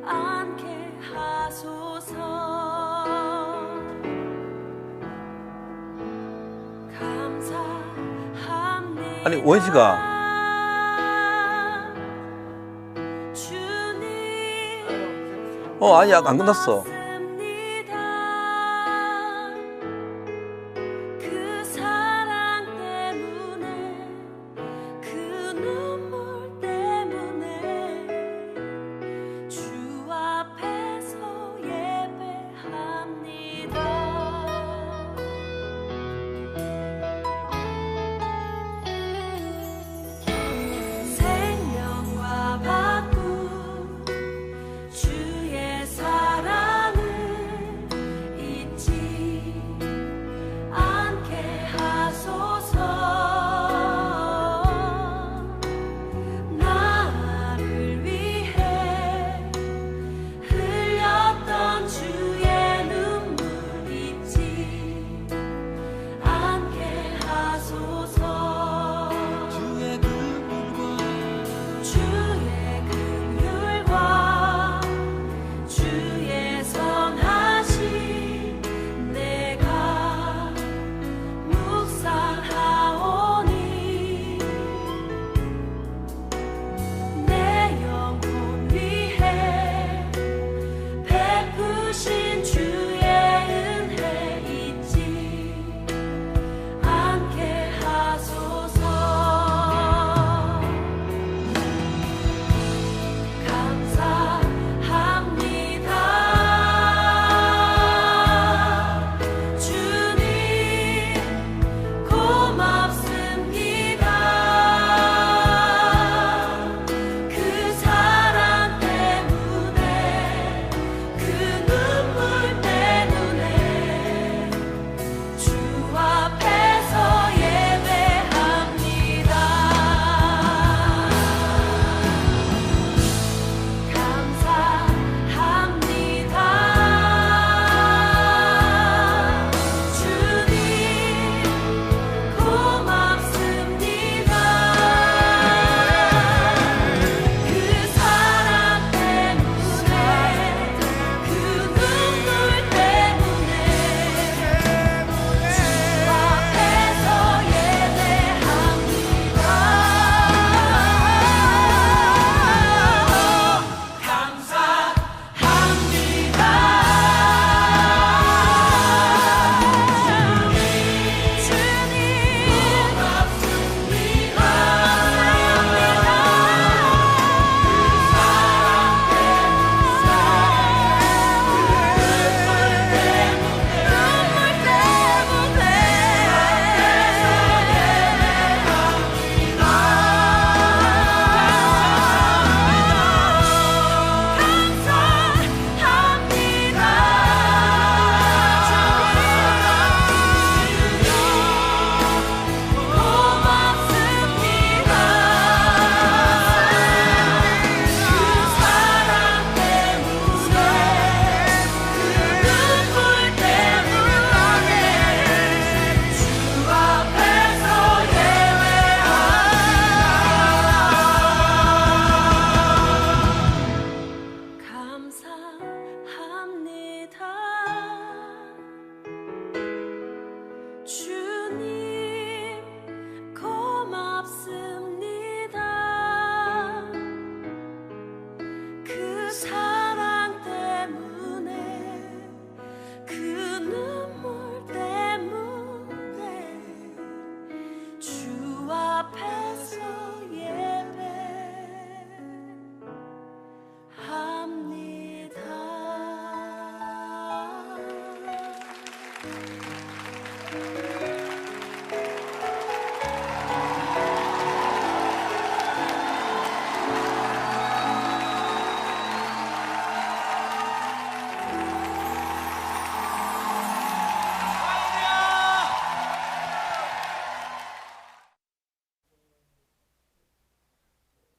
않게 하소서. 감사합니다. 아니 원씨가 주님 아니 안 끝났어. 고맙습니다. 그 사랑 때문에 그 눈물 때문에 주 앞에서 예배합니다. 생명과 바꾼 주의 사랑을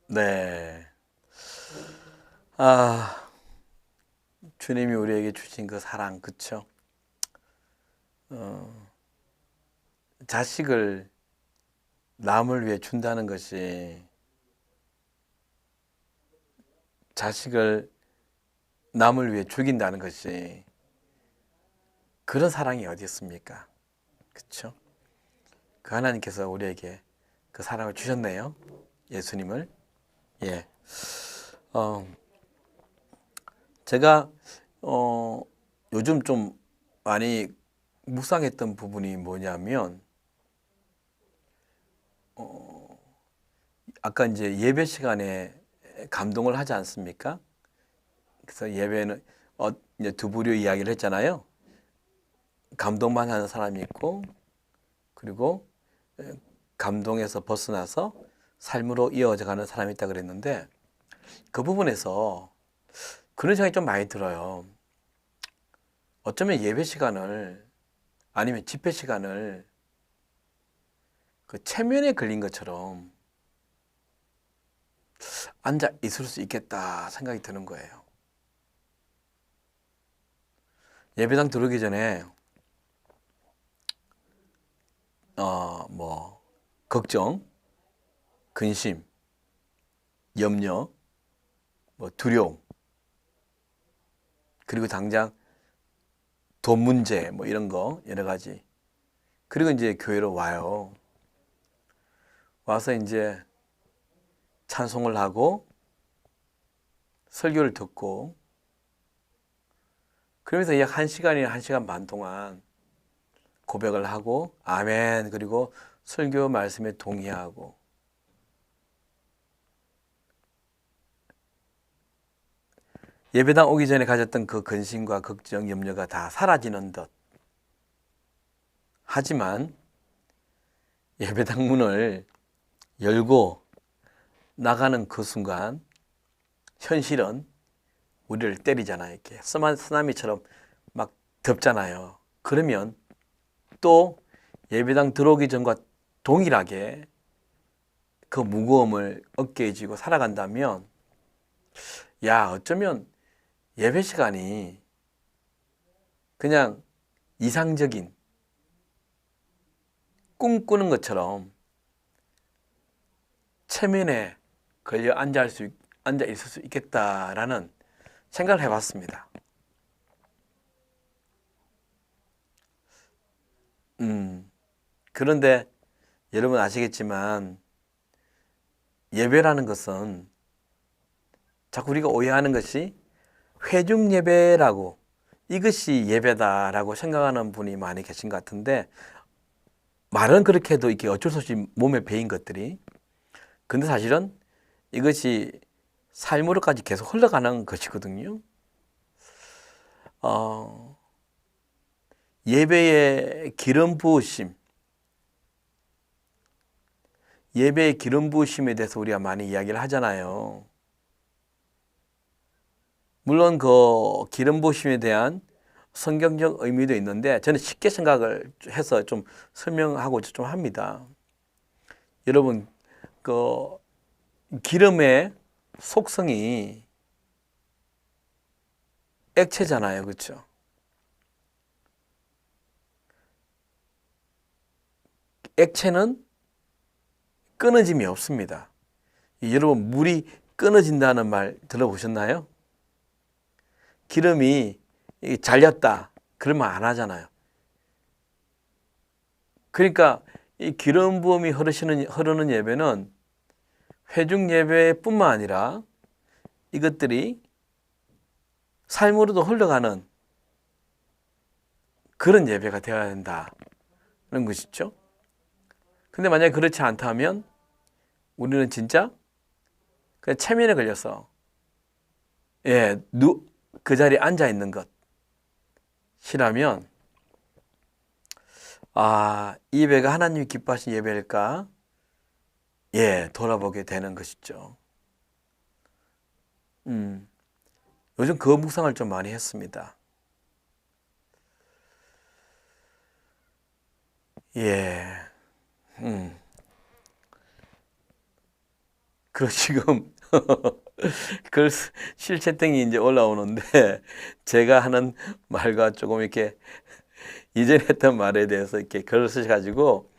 네. 아, 주님이 우리에게 주신 그 사랑, 그쵸? 자식을 남을 위해 준다는 것이, 자식을 남을 위해 죽인다는 것이 그런 사랑이 어디 있습니까? 그쵸? 그 하나님께서 우리에게 그 사랑을 주셨네요. 예수님을. 예. 어, 제가 요즘 좀 많이 묵상했던 부분이 뭐냐면, 아까 이제 예배 시간에 감동을 하지 않습니까? 그래서 예배는 이제 두 부류 이야기를 했잖아요. 감동만 하는 사람이 있고, 그리고 감동에서 벗어나서 삶으로 이어져 가는 사람이 있다 그랬는데, 그 부분에서 그런 생각이 좀 많이 들어요. 어쩌면 예배 시간을, 아니면 집회 시간을 그 체면에 걸린 것처럼 앉아 있을 수 있겠다 생각이 드는 거예요. 예배당 들어오기 전에 걱정, 근심, 염려, 두려움, 그리고 당장 돈 문제 이런 거 여러 가지. 그리고 이제 교회로 와요. 와서 이제 찬송을 하고 설교를 듣고, 그러면서 약 1시간이나 1시간 반 동안 고백을 하고 아멘, 그리고 설교 말씀에 동의하고, 예배당 오기 전에 가졌던 그 근심과 걱정, 염려가 다 사라지는 듯. 하지만 예배당 문을 열고 나가는 그 순간 현실은 우리를 때리잖아요. 이렇게 쓰나미처럼 막 덮잖아요. 그러면 또 예배당 들어오기 전과 동일하게 그 무거움을 어깨에 지고 살아간다면, 어쩌면 예배 시간이 그냥 이상적인 꿈꾸는 것처럼 체면에 걸려 앉아 있을 수 있겠다라는 생각을 해봤습니다. 그런데 여러분 아시겠지만, 예배라는 것은 자꾸 우리가 오해하는 것이 회중 예배라고, 이것이 예배다라고 생각하는 분이 많이 계신 것 같은데, 말은 그렇게 해도 이게 어쩔 수 없이 몸에 배인 것들이, 근데 사실은 이것이 삶으로까지 계속 흘러가는 것이거든요. 예배의 기름 부으심, 예배의 기름 부으심에 대해서 우리가 많이 이야기를 하잖아요. 물론 그 기름 부으심에 대한 성경적 의미도 있는데, 저는 쉽게 생각을 해서 좀 설명하고 좀 합니다. 여러분, 그 기름의 속성이 액체잖아요. 그렇죠? 액체는 끊어짐이 없습니다. 여러분, 물이 끊어진다는 말 들어보셨나요? 기름이 잘렸다 그러면 안 하잖아요. 그러니까 이 기름 부음이 흐르는 예배는 회중 예배뿐만 아니라 이것들이 삶으로도 흘러가는 그런 예배가 되어야 된다는 것이죠. 근데 만약에 그렇지 않다면 우리는 진짜 그냥 체면에 걸려서 그 자리에 앉아 있는 것이라면 이 예배가 하나님이 기뻐하신 예배일까? 예, 돌아보게 되는 것이죠. 요즘 그 묵상을 좀 많이 했습니다. 예, 그리고 지금 글 실채팅이 이제 올라오는데 제가 하는 말과 조금 이렇게 이전에 했던 말에 대해서 이렇게 글을 쓰셔가지고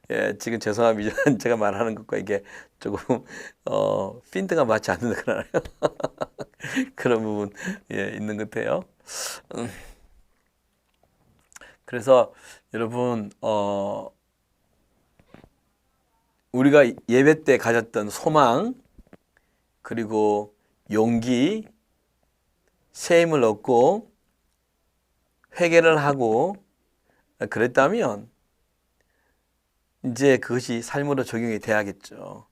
예, 지금 죄송합니다. 제가 말하는 것과 이게 조금 핀트가 맞지 않는 그런 그런 부분 예, 있는 것 같아요. 그래서 여러분 우리가 예배 때 가졌던 소망 그리고 용기 새 힘을 얻고 회개를 하고 그랬다면 이제 그것이 삶으로 적용이 돼야겠죠.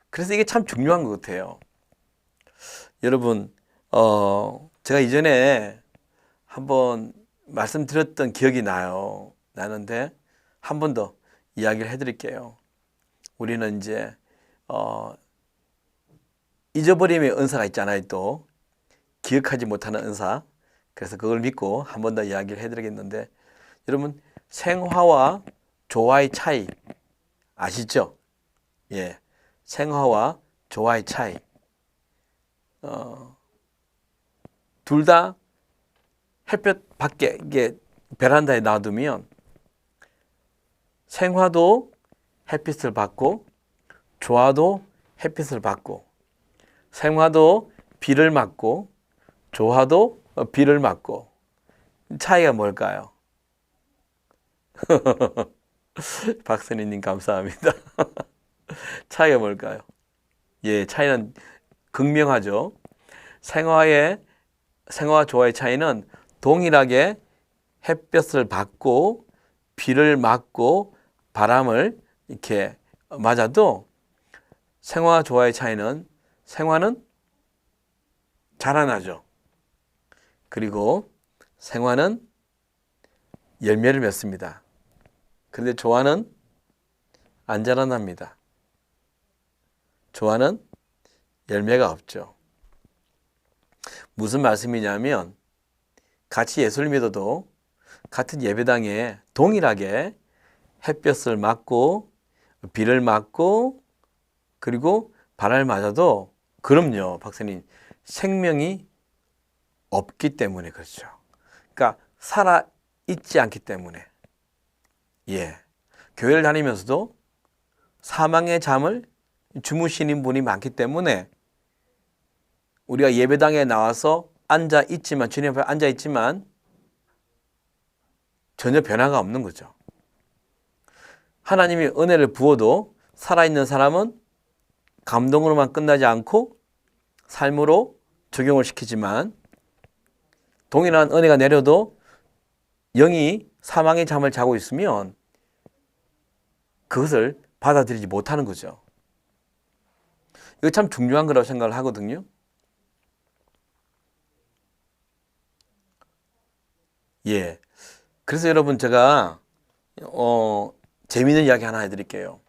그래서 이게 참 중요한 것 같아요. 여러분, 제가 이전에 한번 말씀드렸던 기억이 나는데 한 번 더 이야기를 해드릴게요. 우리는 이제 잊어버림의 은사가 있잖아요. 또 기억하지 못하는 은사. 그래서 그걸 믿고 한 번 더 이야기를 해드리겠는데 여러분 생화와 조화의 차이 아시죠? 예, 생화와 조화의 차이. 둘 다 햇볕 밖에 이게 베란다에 놔두면 생화도 햇빛을 받고 조화도 햇빛을 받고 생화도 비를 맞고 조화도 비를 맞고 차이가 뭘까요? 박선희님 감사합니다. 차이가 뭘까요? 예, 차이는 극명하죠. 생화와 조화의 차이는 동일하게 햇볕을 받고 비를 맞고 바람을 이렇게 맞아도 생화와 조화의 차이는 생화는 자라나죠. 그리고 생화는 열매를 맺습니다. 그런데 조화는 안 자라납니다. 조화는 열매가 없죠. 무슨 말씀이냐면 같이 예수를 믿어도 같은 예배당에 동일하게 햇볕을 맞고 비를 맞고 그리고 바람을 맞아도 그럼요, 박사님 생명이 없기 때문에 그렇죠. 그러니까 살아 있지 않기 때문에 예, 교회를 다니면서도 사망의 잠을 주무시는 분이 많기 때문에 우리가 예배당에 나와서 앉아 있지만 주님 앞에 앉아 있지만 전혀 변화가 없는 거죠. 하나님이 은혜를 부어도 살아있는 사람은 감동으로만 끝나지 않고 삶으로 적용을 시키지만 동일한 은혜가 내려도 영이 사망의 잠을 자고 있으면 그것을 받아들이지 못하는 거죠. 이거 참 중요한 거라고 생각을 하거든요. 예. 그래서 여러분 제가 재미있는 이야기 하나 해드릴게요.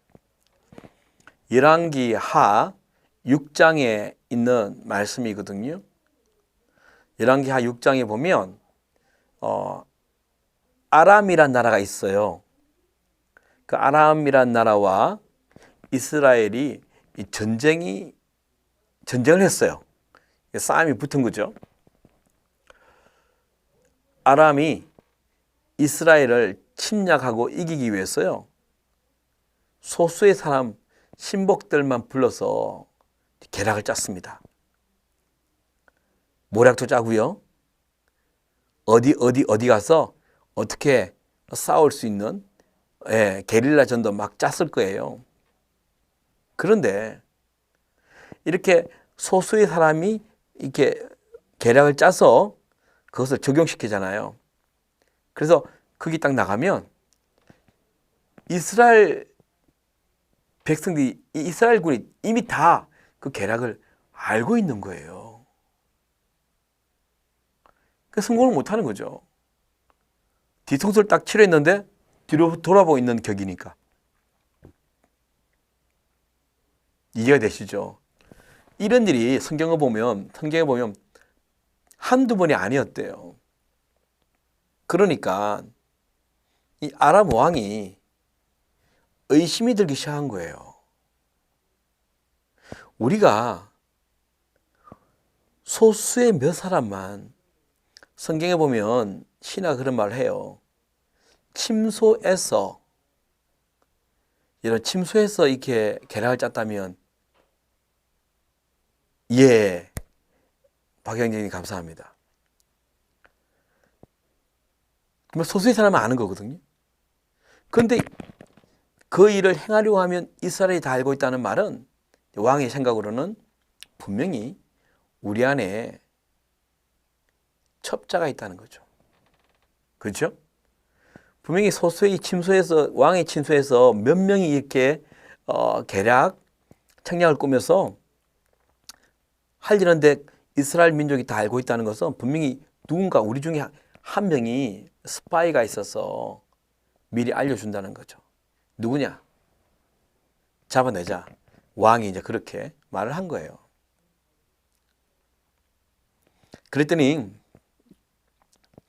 열왕기 하 6장에 있는 말씀이거든요. 열왕기 하 6장에 보면 아람이란 나라가 있어요. 그 아람이란 나라와 이스라엘이 전쟁을 했어요. 싸움이 붙은 거죠. 아람이 이스라엘을 침략하고 이기기 위해서요. 소수의 사람 신복들만 불러서 계략을 짰습니다. 모략도 짜고요. 어디 가서 어떻게 싸울 수 있는 게릴라전도 막 짰을 거예요. 그런데 이렇게 소수의 사람이 이렇게 계략을 짜서 그것을 적용시키잖아요. 그래서 거기 딱 나가면 이스라엘 백성들이 이스라엘군이 이미 다 그 계략을 알고 있는 거예요. 그 성공을 못하는 거죠. 뒤통수를 딱 치료했는데 뒤로 돌아보고 있는 격이니까. 이해가 되시죠? 이런 일이 성경에 보면 한두 번이 아니었대요. 그러니까 이 아람 왕이 의심이 들기 시작한 거예요. 우리가 소수의 몇 사람만, 성경에 보면 신하가 그런 말을 해요. 침소에서 이렇게 계략을 짰다면, 예, 박영진님 감사합니다. 그러면 소수의 사람은 아는 거거든요. 그런데 그 일을 행하려고 하면 이스라엘이 다 알고 있다는 말은 왕의 생각으로는 분명히 우리 안에 첩자가 있다는 거죠. 그렇죠? 분명히 소수의 침소에서, 왕의 침소에서 몇 명이 이렇게 계략, 책략을 꾸며서 하려는데 이스라엘 민족이 다 알고 있다는 것은 분명히 누군가 우리 중에 한 명이 스파이가 있어서 미리 알려준다는 거죠. 누구냐? 잡아내자. 왕이 이제 그렇게 말을 한 거예요. 그랬더니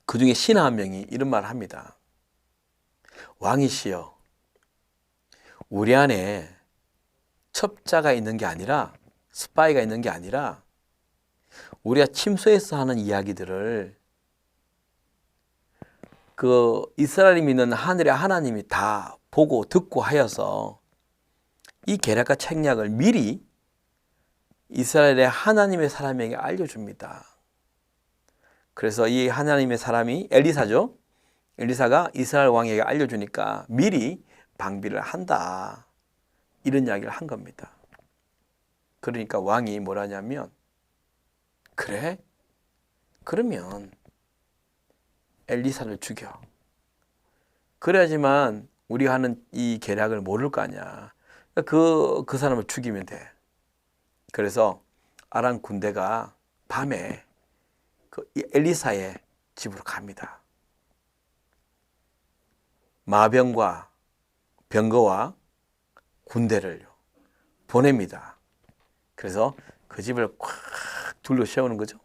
그 중에 신하 한 명이 이런 말을 합니다. 왕이시여, 우리 안에 첩자가 있는 게 아니라, 스파이가 있는 게 아니라, 우리가 침소에서 하는 이야기들을 그 이스라엘이 믿는 하늘의 하나님이 다 보고 듣고 하여서 이 계략과 책략을 미리 이스라엘의 하나님의 사람에게 알려줍니다. 그래서 이 하나님의 사람이 엘리사죠. 엘리사가 이스라엘 왕에게 알려주니까 미리 방비를 한다. 이런 이야기를 한 겁니다. 그러니까 왕이 뭐라냐면, 그래? 그러면 엘리사를 죽여. 그래야지만 우리가 하는 이 계략을 모를 거 아니야. 그 사람을 죽이면 돼. 그래서 아람 군대가 밤에 그 엘리사의 집으로 갑니다. 마병과 병거와 군대를 보냅니다. 그래서 그 집을 꽉 둘러 세우는 거죠.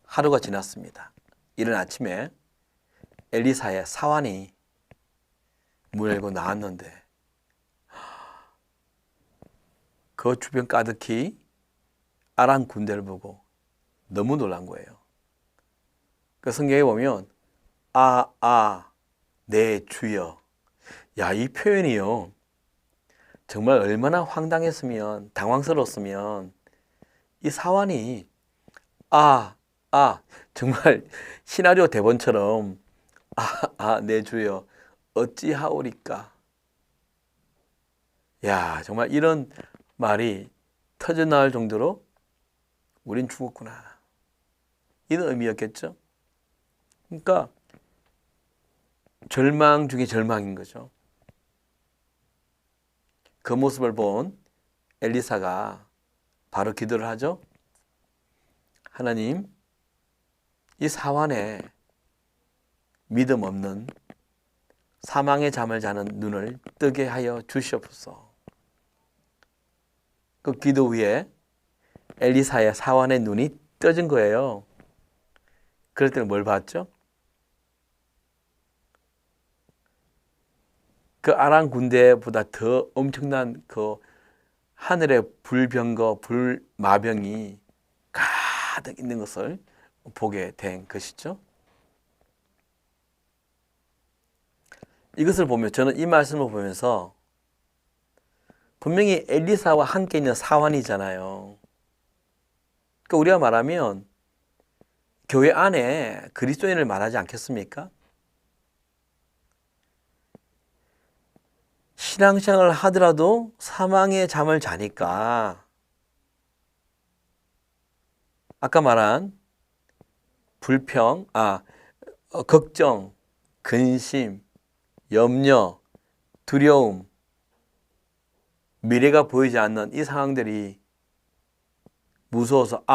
하루가 지났습니다. 이른 아침에 엘리사의 사환이 문을 열고 나왔는데 그 주변 가득히 아람 군대를 보고 너무 놀란 거예요. 그 성경에 보면 내 주여. 야, 이 표현이요. 정말 얼마나 황당했으면, 당황스러웠으면 이 사환이 정말 시나리오 대본처럼 내 주여 어찌하오리까. 야, 정말 이런 말이 터져나올 정도로 우린 죽었구나. 이런 의미였겠죠. 그러니까 절망 중에 절망인 거죠. 그 모습을 본 엘리사가 바로 기도를 하죠. 하나님, 이 사환의 믿음 없는 사망의 잠을 자는 눈을 뜨게 하여 주시옵소서. 그 기도 후에 엘리사의 사환의 눈이 떠진 거예요. 그럴 때는 뭘 봤죠? 그 아람 군대보다 더 엄청난 그 하늘의 불병거, 불마병이 가득 있는 것을 보게 된 것이죠. 이것을 보면 저는 이 말씀을 보면서 분명히 엘리사와 함께 있는 사환이잖아요. 그러니까 우리가 말하면 교회 안에 그리스도인을 말하지 않겠습니까? 신앙생활을 하더라도 사망의 잠을 자니까 아까 말한 불평, 걱정, 근심, 염려, 두려움, 미래가 보이지 않는 이 상황들이 무서워서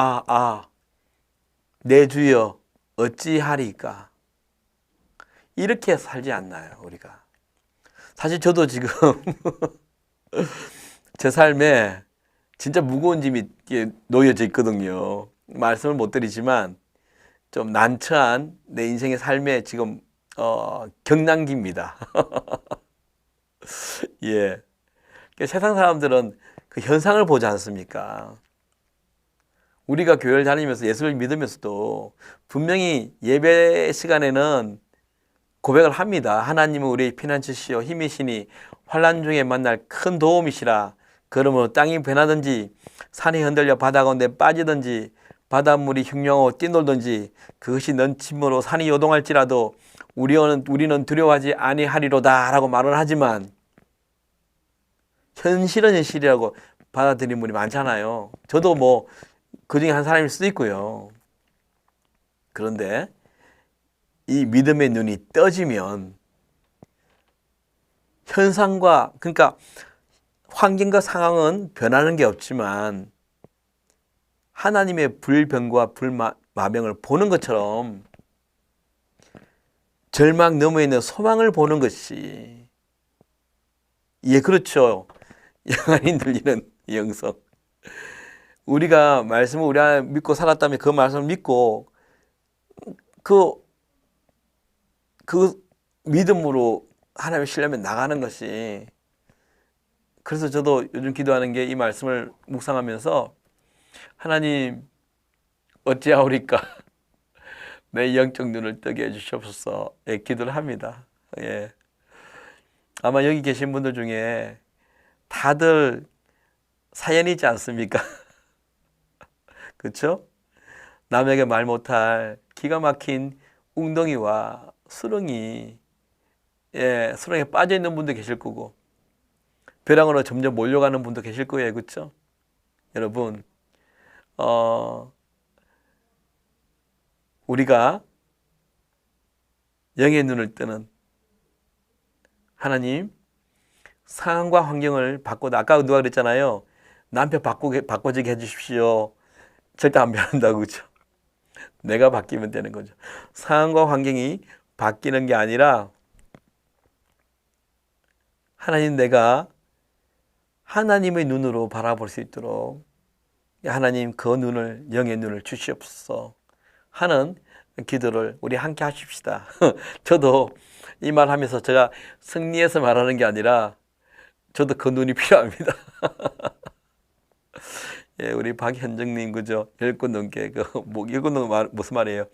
내 주여 어찌하리까. 이렇게 살지 않나요, 우리가? 사실 저도 지금 제 삶에 진짜 무거운 짐이 놓여져 있거든요. 말씀을 못 드리지만 좀 난처한 내 인생의 삶에 지금 경량기입니다. 예. 그러니까 세상 사람들은 그 현상을 보지 않습니까? 우리가 교회를 다니면서 예수를 믿으면서도 분명히 예배 시간에는 고백을 합니다. 하나님은 우리의 피난처시요 힘이시니 환난 중에 만날 큰 도움이시라. 그러므로 땅이 변하든지 산이 흔들려 바다 가운데 빠지든지 바닷물이 흉령하고 뛰놀든지 그것이 넘침으로 산이 요동할지라도 우리는 두려워하지 아니하리로다 라고 말을 하지만 현실은 현실이라고 받아들이는 분이 많잖아요. 저도 뭐 그중에 한 사람일 수도 있고요. 그런데 이 믿음의 눈이 떠지면 현상과 그러니까 환경과 상황은 변하는 게 없지만 하나님의 불병과 불마병을 보는 것처럼 절망 너머에 있는 소망을 보는 것이 예 그렇죠. 영안이 들리는 영성. 우리가 말씀을 우리 안에 믿고 살았다면 그 말씀을 믿고 그 믿음으로 하나님을 신뢰하며 나가는 것이 그래서 저도 요즘 기도하는 게 이 말씀을 묵상하면서 하나님 어찌하오리까 내 영적 눈을 뜨게 해주시옵소서 예, 기도를 합니다. 예. 아마 여기 계신 분들 중에 다들 사연이 있지 않습니까? 그렇죠? 남에게 말 못할 기가 막힌 웅덩이와 수렁이 수렁에 빠져 있는 분도 계실 거고 벼랑으로 점점 몰려가는 분도 계실 거예요. 그렇죠? 여러분 우리가 영의 눈을 뜨는 하나님 상황과 환경을 바꿔다 아까 누가 그랬잖아요. 남편 바꿔지게 해주십시오. 절대 안 변한다고 그렇죠? 내가 바뀌면 되는 거죠. 상황과 환경이 바뀌는 게 아니라 하나님 내가 하나님의 눈으로 바라볼 수 있도록 하나님 그 눈을 영의 눈을 주시옵소서 하는 기도를 우리 함께 하십시다. 저도 이 말 하면서 제가 승리해서 말하는 게 아니라 저도 그 눈이 필요합니다. 예, 우리 박현정님 그죠? 10권 넘게 뭐 10권 넘게 무슨 말이에요?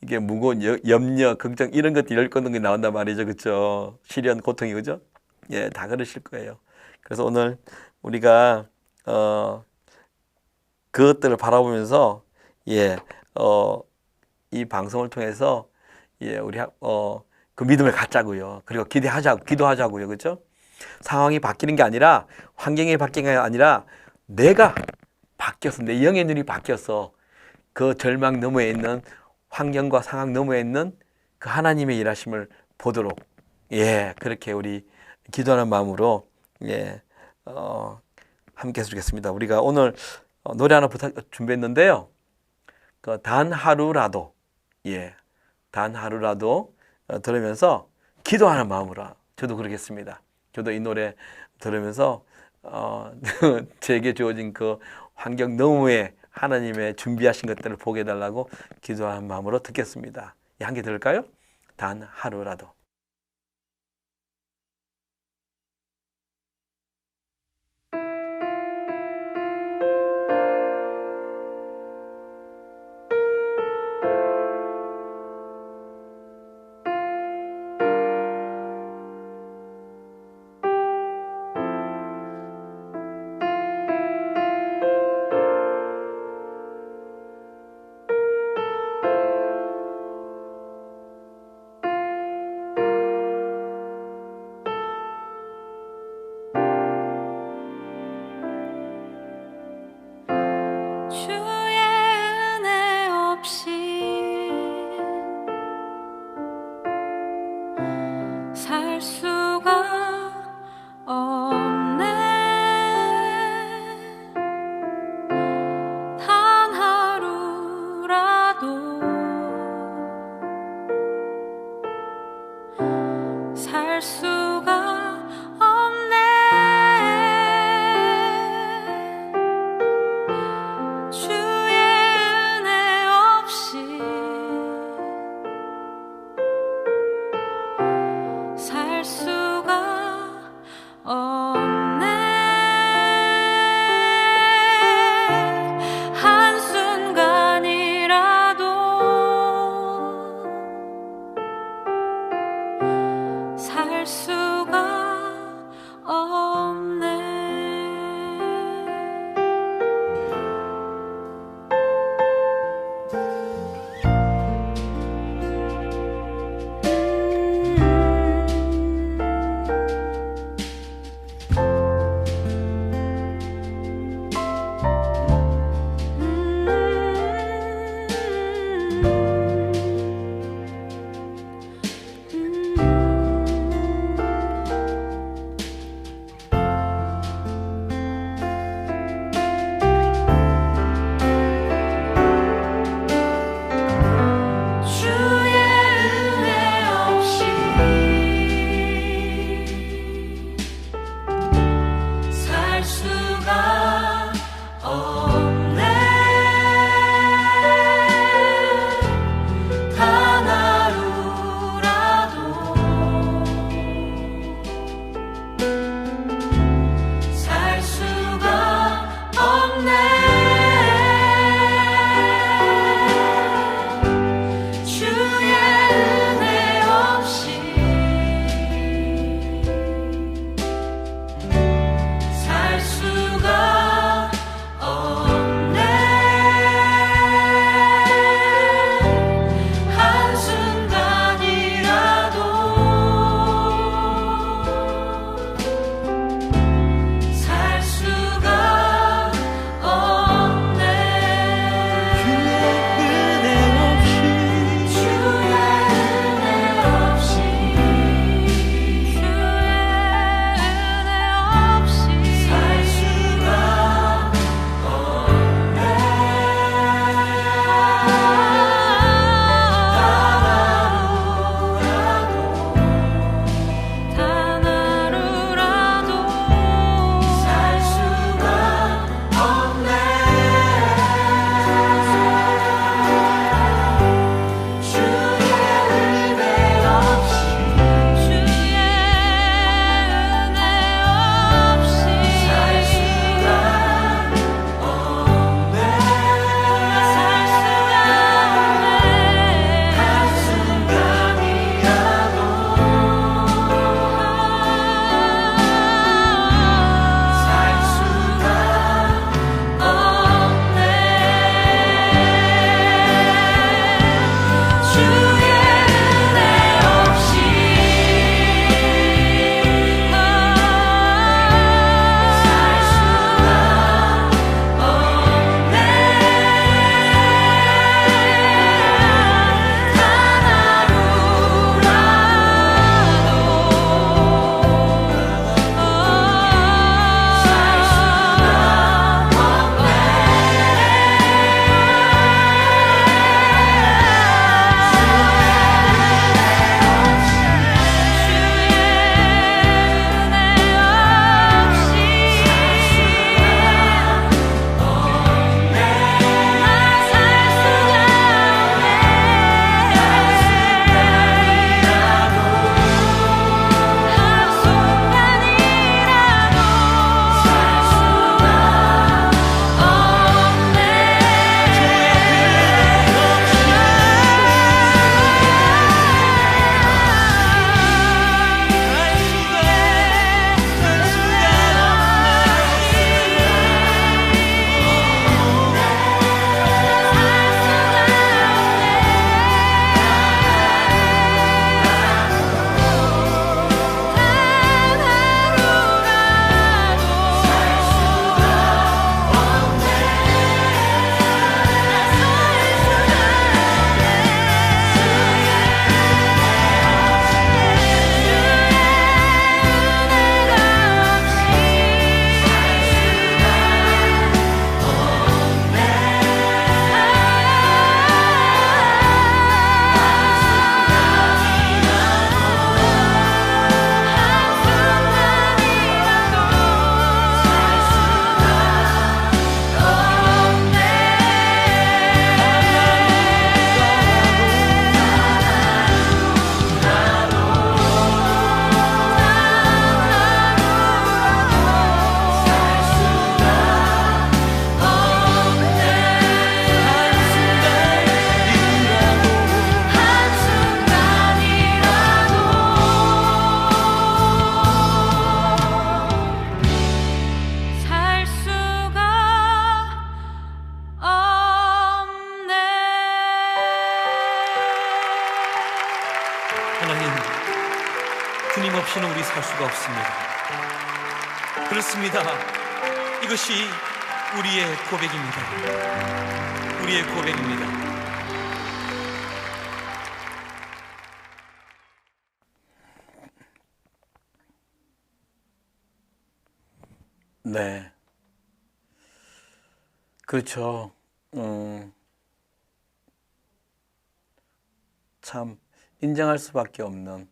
이게 무거운 염려, 걱정 이런 것들 10권 넘게 나온단 말이죠, 그렇죠? 시련, 고통이 그죠? 예, 다 그러실 거예요. 그래서 오늘 우리가 그것들을 바라보면서 예, 이 방송을 통해서 예, 우리 그 믿음을 갖자고요. 그리고 기도하자고요, 그렇죠? 상황이 바뀌는 게 아니라 환경이 바뀌는 게 아니라 내가 바뀌어서 내 영의 눈이 바뀌어서 그 절망 너머에 있는 환경과 상황 너머에 있는 그 하나님의 일하심을 보도록 예 그렇게 우리 기도하는 마음으로 예 함께 해주겠습니다. 우리가 오늘 노래 하나 준비했는데요. 그 단 하루라도 단 하루라도 들으면서 기도하는 마음으로 저도 그러겠습니다. 저도 이 노래 들으면서 제게 주어진 그 환경 너머에 하나님의 준비하신 것들을 보게 해달라고 기도하는 마음으로 듣겠습니다. 한 개 들을까요? 단 하루라도. 수가 없네. 하나님, 주님 없이는 우리 살 수가 없습니다. 그렇습니다. 이것이 우리의 고백입니다. 우리의 고백입니다. 네. 그렇죠. 참 인정할 수밖에 없는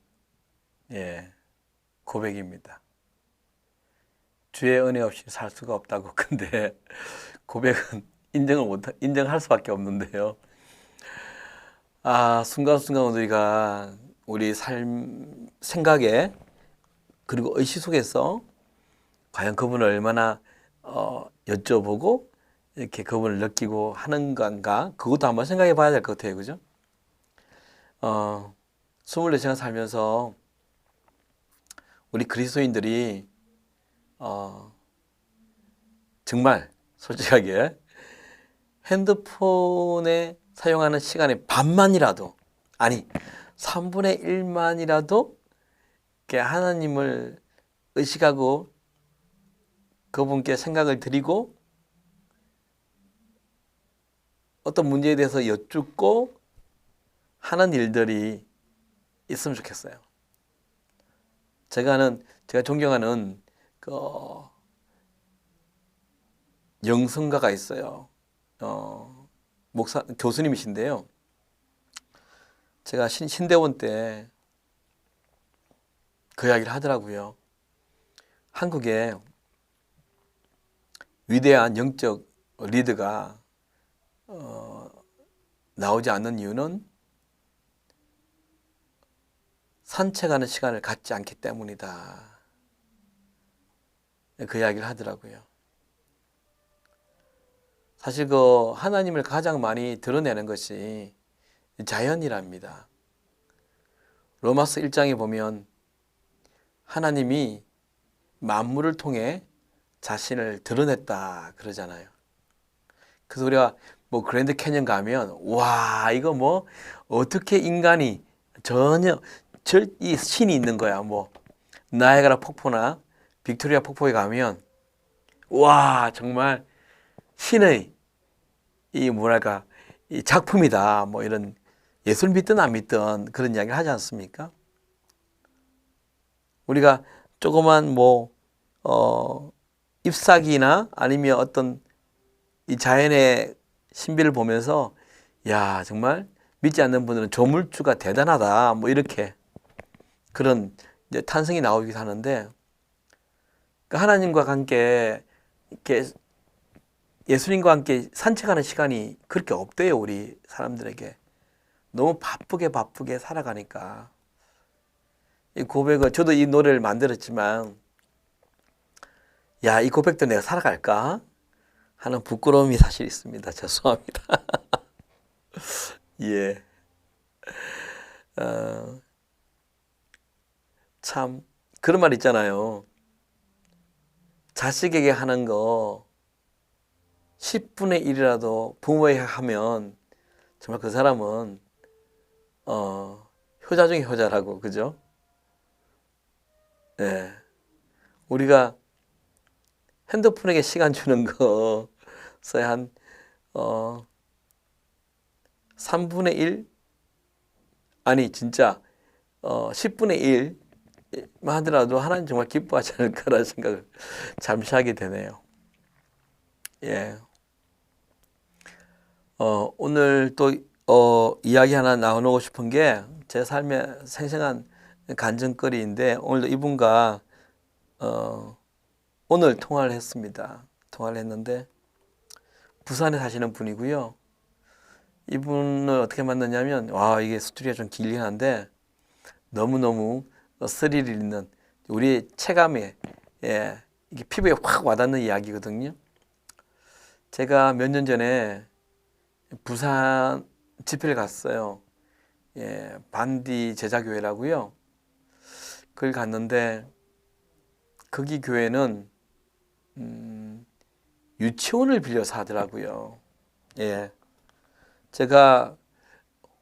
고백입니다. 주의 은혜 없이 살 수가 없다고. 근데 고백은 인정할 수밖에 없는데요. 순간순간 우리가 우리 삶 생각에 그리고 의식 속에서 과연 그분을 얼마나 여쭤보고 이렇게 그분을 느끼고 하는 건가, 그것도 한번 생각해 봐야 될 것 같아요. 그죠? 24시간 살면서 우리 그리스도인들이 정말 솔직하게 핸드폰에 사용하는 시간의 반만이라도, 아니 3분의 1만이라도 이렇게 하나님을 의식하고 그분께 생각을 드리고 어떤 문제에 대해서 여쭙고 하는 일들이 있으면 좋겠어요. 제가 존경하는 그 영성가가 있어요. 교수님이신데요. 제가 신대원 때 그 이야기를 하더라고요. 한국에 위대한 영적 리더가 나오지 않는 이유는 산책하는 시간을 갖지 않기 때문이다. 그 이야기를 하더라고요. 사실 그 하나님을 가장 많이 드러내는 것이 자연이랍니다. 로마서 1장에 보면 하나님이 만물을 통해 자신을 드러냈다 그러잖아요. 그래서 우리가 뭐 그랜드 캐년 가면 와, 이거 뭐 어떻게 인간이 전혀 이 신이 있는 거야. 뭐 나이아가라 폭포나 빅토리아 폭포에 가면 와, 정말 신의 이 뭐랄까 이 작품이다. 뭐 이런 예술 믿든 안 믿든 그런 이야기를 하지 않습니까? 우리가 조그만 잎사귀나 아니면 어떤 이 자연의 신비를 보면서 야, 정말 믿지 않는 분들은 조물주가 대단하다. 뭐 이렇게 그런 이제 탄성이 나오기도 하는데, 그러니까 하나님과 함께 이렇게 예수님과 함께 산책하는 시간이 그렇게 없대요. 우리 사람들에게 너무 바쁘게 살아가니까. 이 고백을, 저도 이 노래를 만들었지만 야, 이 고백도 내가 살아갈까 하는 부끄러움이 사실 있습니다. 죄송합니다. 예. 참 그런 말 있잖아요. 자식에게 하는 거 10분의 1이라도 부모에게 하면 정말 그 사람은 효자 중에 효자라고. 그죠? 예. 우리가 핸드폰에게 시간 주는 거 한 3분의 1? 아니 진짜 10분의 1만 하더라도 하나님 정말 기뻐하지 않을까라는 생각을 잠시 하게 되네요. 예. 오늘 또 이야기 하나 나누고 싶은 게 제 삶의 생생한 간증거리인데, 오늘도 이분과 오늘 통화를 했습니다. 통화를 했는데 부산에 사시는 분이고요. 이분을 어떻게 만났냐면, 와, 이게 스토리가 좀 길긴 한데 너무너무 스릴 있는 우리의 체감에 이게 피부에 확 와닿는 이야기거든요. 제가 몇 년 전에 부산 집회를 갔어요. 반디 제자교회라고요. 그걸 갔는데 거기 교회는 유치원을 빌려서 하더라고요. 제가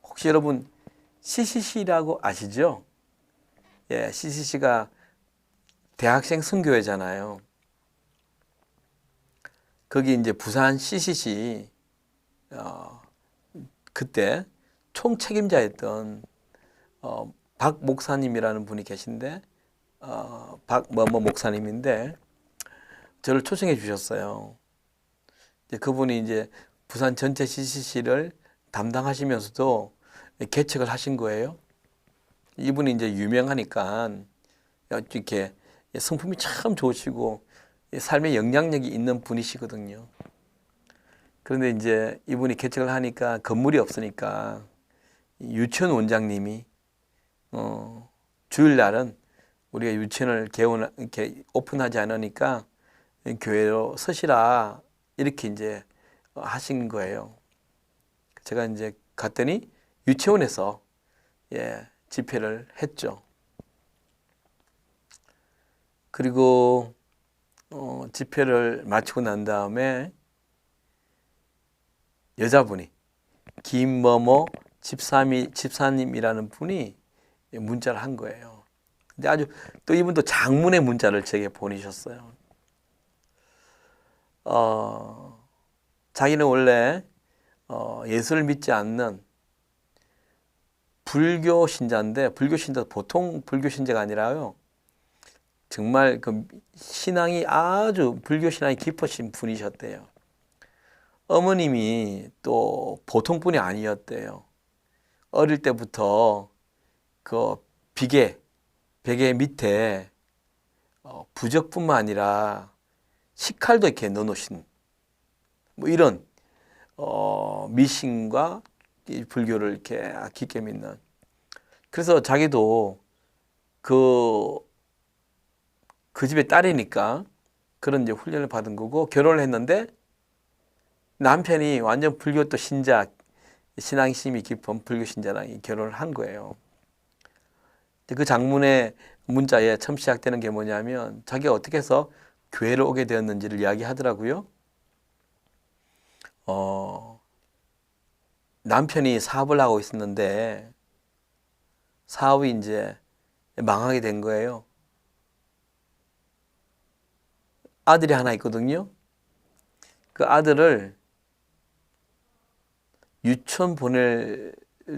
혹시 여러분 CCC라고 아시죠? 예, CCC가 대학생 선교회잖아요. 거기 이제 부산 CCC 그때 총책임자였던 박 목사님이라는 분이 계신데 박뭐뭐 목사님인데 저를 초청해 주셨어요. 이제 그분이 이제 부산 전체 CCC를 담당하시면서도 개척을 하신 거예요. 이분이 이제 유명하니까 이렇게 성품이 참 좋으시고 삶에 영향력이 있는 분이시거든요. 그런데 이제 이분이 개척을 하니까 건물이 없으니까 유치원 원장님이 주일날은 우리가 유치원을 이렇게 오픈하지 않으니까 교회로 서시라 이렇게 이제 하신 거예요. 제가 이제 갔더니 유치원에서 집회를 했죠. 그리고 집회를 마치고 난 다음에 여자분이 김某某집사님이라는 분이 문자를 한 거예요. 근데 아주 또 이분도 장문의 문자를 제게 보내셨어요. 자기는 원래 예수를 믿지 않는 불교 신자인데 불교 신자 보통 불교 신자가 아니라요. 정말 그 신앙이 아주 불교 신앙이 깊으신 분이셨대요. 어머님이 또 보통 분이 아니었대요. 어릴 때부터 그 베개 밑에 부적뿐만 아니라 식칼도 이렇게 넣어놓으신 뭐 이런 미신과 이 불교를 이렇게 깊게 믿는. 그래서 자기도 그 집의 딸이니까 그런 이제 훈련을 받은 거고 결혼을 했는데 남편이 완전 불교 또 신자, 신앙심이 깊은 불교 신자랑 결혼을 한 거예요. 그 장문의 문자에 처음 시작되는 게 뭐냐면 자기가 어떻게 해서 교회를 오게 되었는지를 이야기하더라고요. 남편이 사업을 하고 있었는데 사업이 이제 망하게 된 거예요. 아들이 하나 있거든요. 그 아들을 유치원 보낼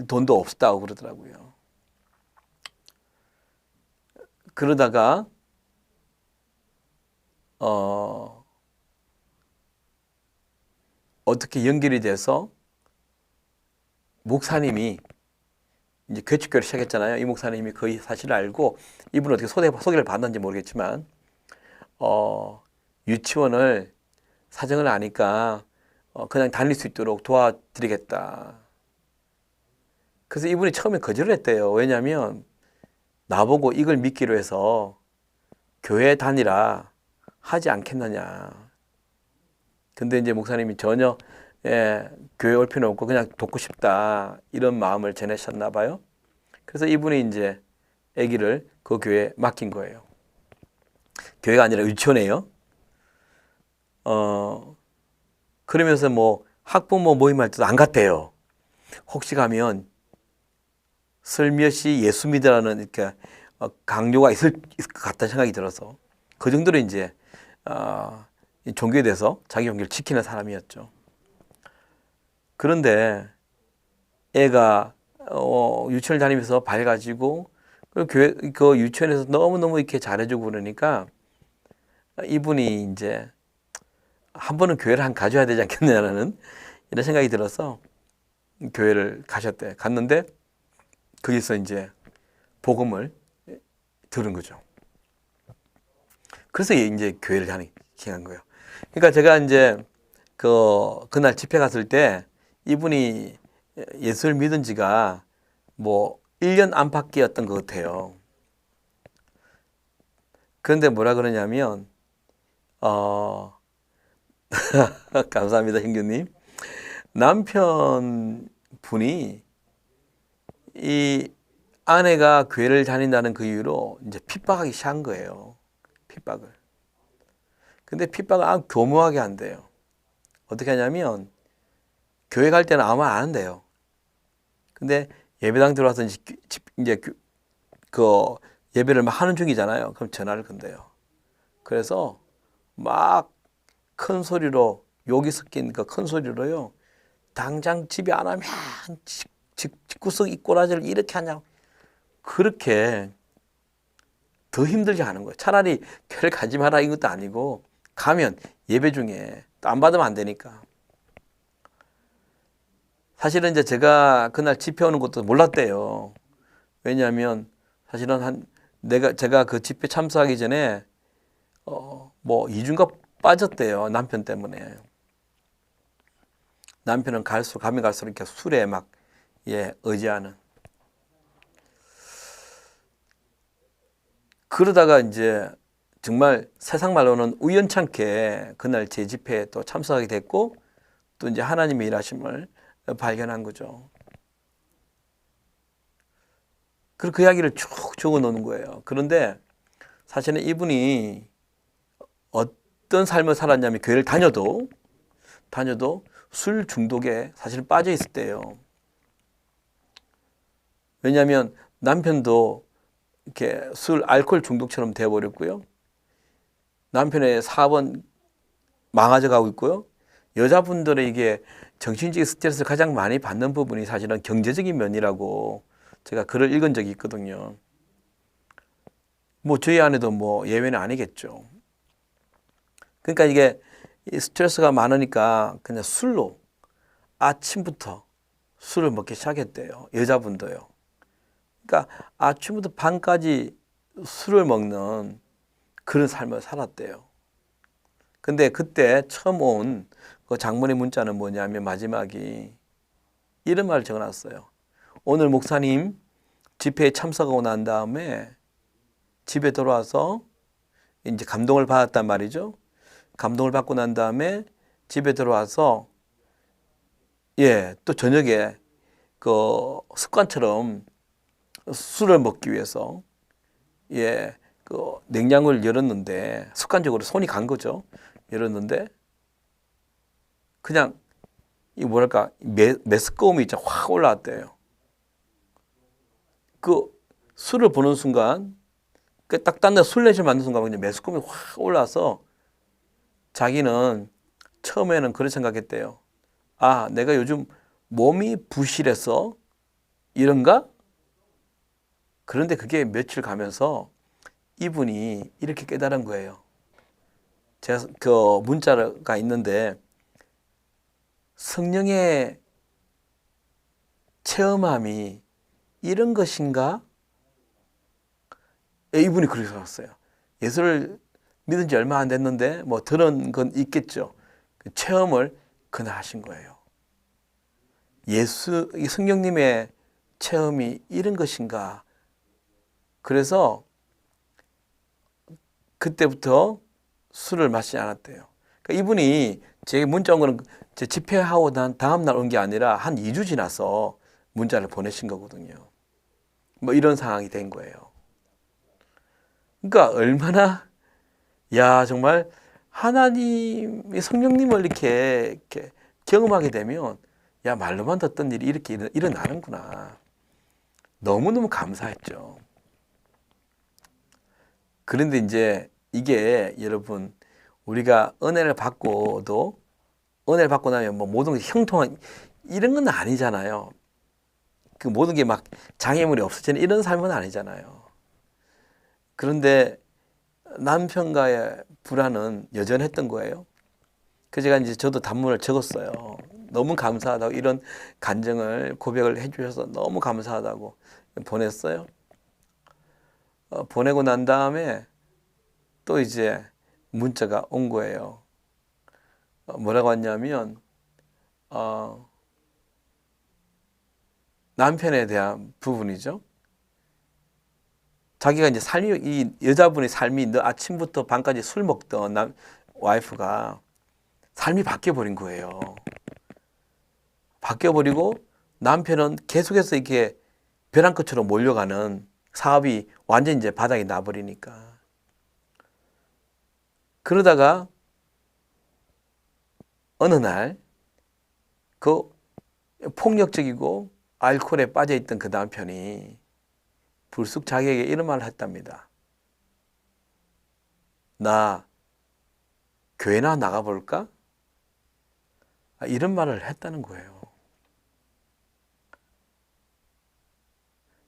돈도 없었다고 그러더라고요. 그러다가 어떻게 연결이 돼서 목사님이 이제 개척교회를 시작했잖아요. 이 목사님이 거의 사실을 알고 이분은 어떻게 소개를 받았는지 모르겠지만 유치원을 사정을 아니까 그냥 다닐 수 있도록 도와드리겠다. 그래서 이분이 처음에 거절을 했대요. 왜냐하면 나보고 이걸 믿기로 해서 교회 다니라 하지 않겠느냐. 근데 이제 목사님이 전혀 교회 올 필요 없고 그냥 돕고 싶다 이런 마음을 전하셨나 봐요. 그래서 이분이 이제 아기를 그 교회에 맡긴 거예요. 교회가 아니라 유치원이에요. 그러면서 뭐 학부모 모임할 때도 안 갔대요. 혹시 가면 슬며시 예수 믿으라는 이렇게 강요가 있을 것 같다는 생각이 들어서 그 정도로 이제 종교에 대해서 자기 종교를 지키는 사람이었죠. 그런데 애가 유치원을 다니면서 밝아지고 그 유치원에서 너무너무 이렇게 잘해주고 그러니까 이분이 이제 한 번은 교회를 가져야 되지 않겠느냐는 이런 생각이 들어서 교회를 가셨대. 갔는데 거기서 이제 복음을 들은 거죠. 그래서 이제 교회를 시작한 거예요. 그러니까 제가 이제 그날 집회 갔을 때 이분이 예수를 믿은 지가 뭐 1년 안팎이었던 것 같아요. 그런데 뭐라 그러냐면 감사합니다, 형규님. 남편 분이 이 아내가 교회를 다닌다는 그 이유로 이제 핍박하기 시작한 거예요. 핍박을. 근데 핍박을 아주 교묘하게 한대요. 어떻게 하냐면 교회 갈 때는 아무 말 안 한대요. 근데 예배당 들어와서 이제 그 예배를 막 하는 중이잖아요. 그럼 전화를 건대요. 그래서 막 큰 소리로 욕이 섞인 그 큰 소리로요. 당장 집에 안 오면 집구석 이 꼬라지를 이렇게 하냐. 그렇게 더 힘들게 하는 거예요. 차라리 교회를 가지 마라 이것도 아니고 가면 예배 중에 또 안 받으면 안 되니까. 사실은 이제 제가 그날 집회 오는 것도 몰랐대요. 왜냐하면 사실은 제가 그 집회 참석하기 전에 뭐 2주인가 빠졌대요. 남편 때문에. 남편은 가면 갈수록 이렇게 술에 막 의지하는. 그러다가 이제 정말 세상 말로는 우연찮게 그날 제 집회에 또 참석하게 됐고 또 이제 하나님의 일하심을 발견한 거죠. 그리고 그 이야기를 쭉 적어 놓는 거예요. 그런데 사실은 이분이 어떤 삶을 살았냐면 교회를 다녀도 술 중독에 사실은 빠져 있을 때예요. 왜냐하면 남편도 이렇게 알코올 중독처럼 되어버렸고요. 남편의 사업은 망가져 가고 있고요. 여자분들의 이게 정신적인 스트레스를 가장 많이 받는 부분이 사실은 경제적인 면이라고 제가 글을 읽은 적이 있거든요. 뭐 저희 아내도 뭐 예외는 아니겠죠. 그러니까 이게 스트레스가 많으니까 그냥 술로 아침부터 술을 먹기 시작했대요. 여자분도요. 그러니까 아침부터 밤까지 술을 먹는 그런 삶을 살았대요. 근데 그때 처음 온 그 장모의 문자는 뭐냐면 마지막이 이런 말을 적어놨어요. 오늘 목사님 집회에 참석하고 난 다음에 집에 돌아와서 이제 감동을 받았단 말이죠. 감동을 받고 난 다음에 집에 들어와서 또 저녁에 그 습관처럼 술을 먹기 위해서 그 냉장고를 열었는데 습관적으로 손이 간 거죠. 열었는데 그냥 이 뭐랄까 메스꺼움이 진짜 확 올라왔대요. 그 술을 보는 순간 그 딱 딴 데 술래실 만든 순간 그냥 메스꺼움이 확 올라와서 자기는 처음에는 그런 생각했대요. 아, 내가 요즘 몸이 부실해서 이런가? 그런데 그게 며칠 가면서 이분이 이렇게 깨달은 거예요. 제가 그 문자가 있는데 성령의 체험함이 이런 것인가? 이분이 그렇게 살았어요. 예수를 믿은 지 얼마 안 됐는데 뭐 들은 건 있겠죠. 그 체험을 그날 하신 거예요. 이 성령님의 체험이 이런 것인가? 그래서 그때부터 술을 마시지 않았대요. 그러니까 이분이 제게 문자 온 거는 제 집회하고 난 다음 날 온 게 아니라 한 2주 지나서 문자를 보내신 거거든요. 뭐 이런 상황이 된 거예요. 그러니까 얼마나 정말 하나님의 성령님을 이렇게 경험하게 되면 말로만 듣던 일이 이렇게 일어나는구나. 너무너무 감사했죠. 그런데 이제 이게 여러분 우리가 은혜를 받고 나면 뭐 모든 게 형통한 이런 건 아니잖아요. 그 모든 게 막 장애물이 없어지는 이런 삶은 아니잖아요. 그런데 남편과의 불안은 여전했던 거예요. 그래서 제가 이제 저도 단문을 적었어요. 너무 감사하다고 이런 간증을 고백을 해주셔서 너무 감사하다고 보냈어요. 보내고 난 다음에 또 이제 문자가 온 거예요. 뭐라고 왔냐면 남편에 대한 부분이죠. 자기가 이제 이 여자분의 삶이 아침부터 밤까지 술 먹던 와이프가 삶이 바뀌어 버린 거예요. 바뀌어 버리고 남편은 계속해서 이렇게 벼랑 끝으로 몰려가는 사업이 완전 이제 바닥이 나버리니까. 그러다가 어느 날 그 폭력적이고 알코올에 빠져있던 그 남편이 불쑥 자기에게 이런 말을 했답니다. 나 교회나 나가볼까? 이런 말을 했다는 거예요.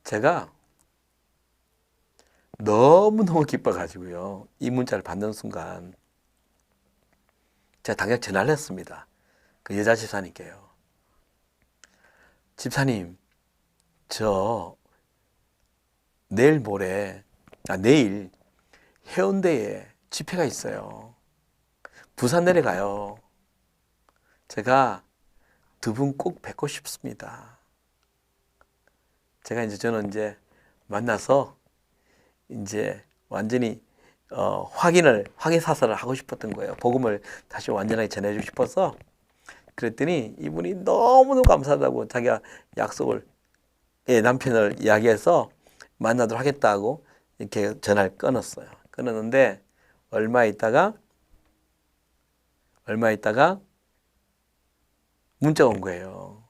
제가 너무너무 기뻐가지고요. 이 문자를 받는 순간 제가 당장 전화를 했습니다. 그 여자 집사님께요. 집사님, 저 내일 해운대에 집회가 있어요. 부산 내려가요. 제가 두 분 꼭 뵙고 싶습니다. 저는 이제 만나서 이제 완전히 확인 사살을 하고 싶었던 거예요. 복음을 다시 완전하게 전해주고 싶어서. 그랬더니 이분이 너무너무 감사하다고 자기가 남편을 이야기해서 만나도록 하겠다고 이렇게 전화를 끊었어요. 끊었는데 얼마 있다가 문자가 온 거예요.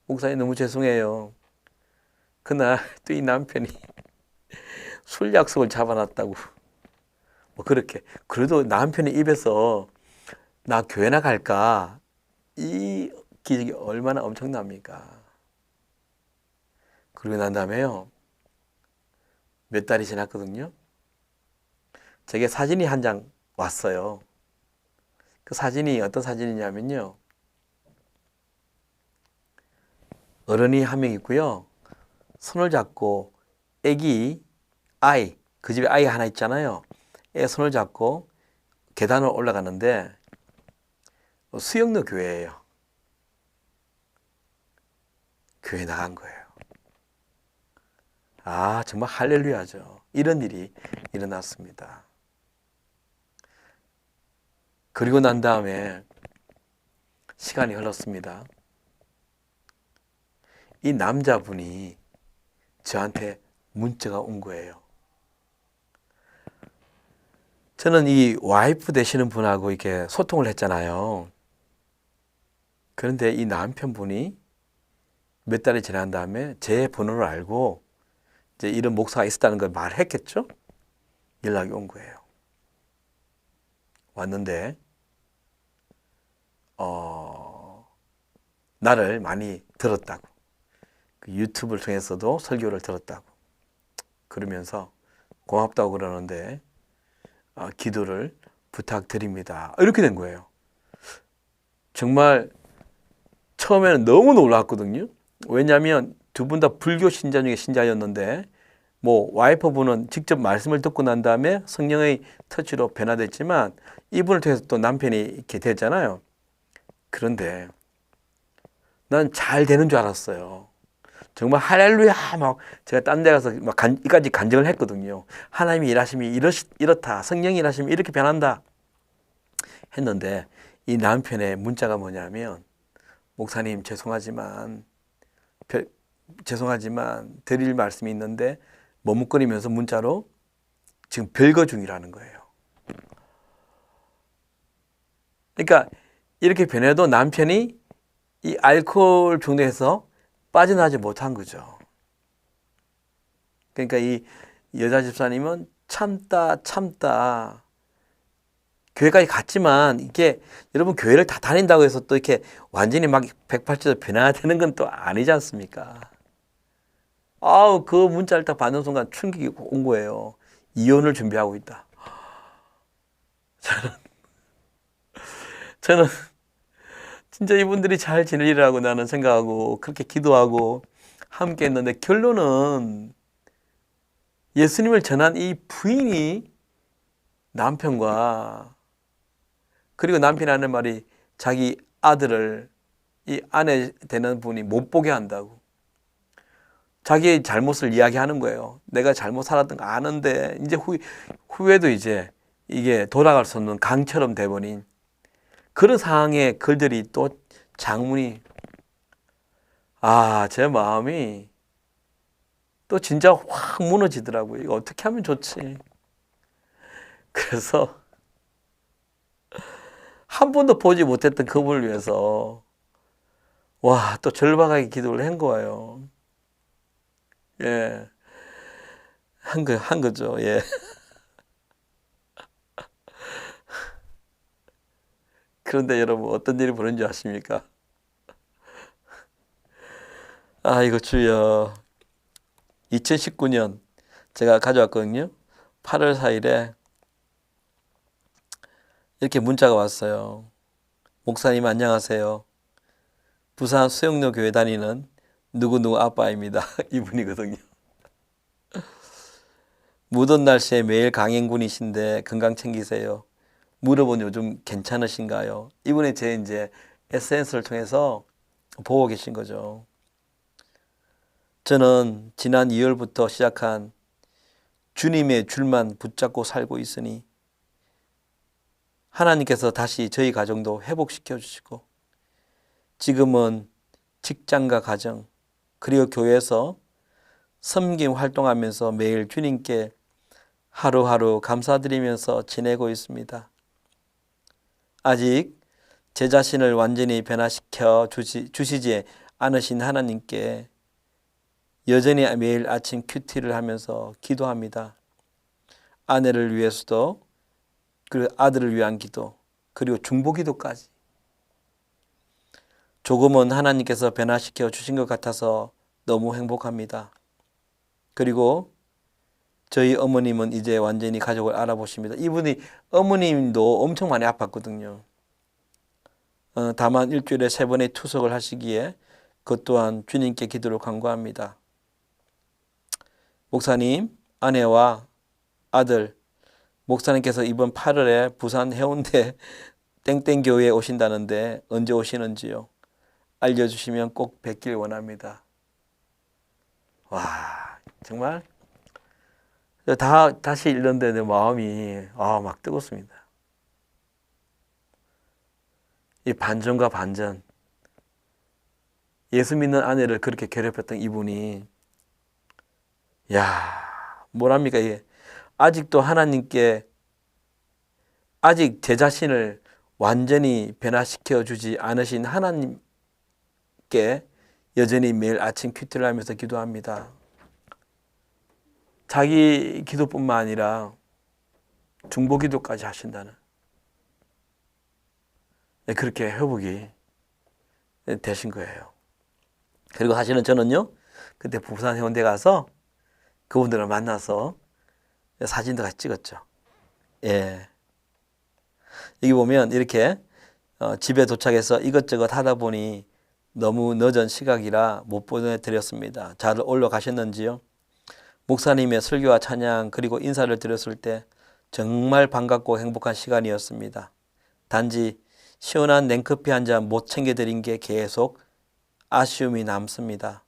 목사님 너무 죄송해요. 그날 또 이 남편이 술 약속을 잡아놨다고. 뭐 그렇게. 그래도 남편의 입에서 나 교회나 갈까? 이 기적이 얼마나 엄청납니까? 그러고 난 다음에요. 몇 달이 지났거든요. 제게 사진이 한 장 왔어요. 그 사진이 어떤 사진이냐면요. 어른이 한 명 있고요. 손을 잡고 그 집에 아이 하나 있잖아요. 애 손을 잡고 계단을 올라가는데 수영로 교회예요. 교회 나간 거예요. 아, 정말 할렐루야죠. 이런 일이 일어났습니다. 그리고 난 다음에 시간이 흘렀습니다. 이 남자분이 저한테 문자가 온 거예요. 저는 이 와이프 되시는 분하고 이렇게 소통을 했잖아요. 그런데 이 남편분이 몇 달이 지난 다음에 제 번호를 알고 이제 이런 목사가 있었다는 걸 말했겠죠? 연락이 온 거예요. 왔는데 나를 많이 들었다고. 그 유튜브를 통해서도 설교를 들었다고. 그러면서 고맙다고 그러는데 기도를 부탁드립니다. 이렇게 된 거예요. 정말 처음에는 너무 놀랐거든요. 왜냐하면 두 분 다 불교 신자 중에 신자였는데 뭐 와이프분은 직접 말씀을 듣고 난 다음에 성령의 터치로 변화됐지만 이분을 통해서 또 남편이 이렇게 됐잖아요. 그런데 난 잘 되는 줄 알았어요. 정말 할렐루야 막 제가 딴 데 가서 막 이까지 간증을 했거든요. 하나님이 일하심이 이렇다. 성령이 일하심이 이렇게 변한다. 했는데 이 남편의 문자가 뭐냐면 목사님 죄송하지만 드릴 말씀이 있는데 머뭇거리면서 문자로 지금 별거 중이라는 거예요. 그러니까 이렇게 변해도 남편이 이 알코올 중독에서 빠져나지 못한 거죠. 그러니까 이 여자 집사님은 참다 교회까지 갔지만 이게 여러분 교회를 다 다닌다고 해서 또 이렇게 완전히 막 180도 변화되는 건 또 아니지 않습니까? 그 문자를 딱 받는 순간 충격이 온 거예요. 이혼을 준비하고 있다. 저는 진짜 이분들이 잘 지내리라고 나는 생각하고 그렇게 기도하고 함께 했는데 결론은 예수님을 전한 이 부인이 남편과 그리고 남편이 하는 말이 자기 아들을 이 아내 되는 분이 못 보게 한다고. 자기의 잘못을 이야기하는 거예요. 내가 잘못 살았던 거 아는데 이제 후에도 이제 이게 돌아갈 수 없는 강처럼 돼버린 그런 상황의 글들이 또 장문이 제 마음이 또 진짜 확 무너지더라고요. 이거 어떻게 하면 좋지? 그래서 한 번도 보지 못했던 그분을 위해서 와, 또 절박하게 기도를 한 거예요. 예, 한 거죠. 예. 그런데 여러분, 어떤 일이 벌어진 줄 아십니까? 아, 이거 주여. 2019년 제가 가져왔거든요. 8월 4일에 이렇게 문자가 왔어요. 목사님 안녕하세요. 부산 수영로 교회 다니는 누구누구 아빠입니다. 이분이거든요. 무더운 날씨에 매일 강행군이신데 건강 챙기세요. 물어본 요즘 괜찮으신가요? 이분이 제 이제 SNS를 통해서 보고 계신 거죠. 저는 지난 2월부터 시작한 주님의 줄만 붙잡고 살고 있으니 하나님께서 다시 저희 가정도 회복시켜 주시고 지금은 직장과 가정 그리고 교회에서 섬김 활동하면서 매일 주님께 하루하루 감사드리면서 지내고 있습니다. 아직 제 자신을 완전히 변화시켜 주시지 않으신 하나님께 여전히 매일 아침 큐티를 하면서 기도합니다. 아내를 위해서도 그리고 아들을 위한 기도 그리고 중보기도까지 조금은 하나님께서 변화시켜 주신 것 같아서 너무 행복합니다. 그리고 저희 어머님은 이제 완전히 가족을 알아보십니다. 이분이 어머님도 엄청 많이 아팠거든요. 다만 일주일에 3번의 투석을 하시기에 그것 또한 주님께 기도를 간구합니다. 목사님, 아내와 아들, 목사님께서 이번 8월에 부산 해운대 땡땡교회에 오신다는데 언제 오시는지요? 알려주시면 꼭 뵙길 원합니다. 와, 정말 다시 읽는데 내 마음이 막 뜨겁습니다. 이 반전과 반전. 예수 믿는 아내를 그렇게 괴롭혔던 이분이 뭐랍니까 이게. 아직도 하나님께 아직 제 자신을 완전히 변화시켜 주지 않으신 하나님께 여전히 매일 아침 큐티를 하면서 기도합니다. 자기 기도뿐만 아니라 중보 기도까지 하신다는 그렇게 회복이 되신 거예요. 그리고 사실은 저는요 그때 부산 해운대 가서 그분들을 만나서 사진도 같이 찍었죠. 예. 여기 보면 이렇게 집에 도착해서 이것저것 하다 보니 너무 늦은 시각이라 못 보내드렸습니다. 잘 올라가셨는지요? 목사님의 설교와 찬양 그리고 인사를 드렸을 때 정말 반갑고 행복한 시간이었습니다. 단지 시원한 냉커피 한 잔 못 챙겨드린 게 계속 아쉬움이 남습니다.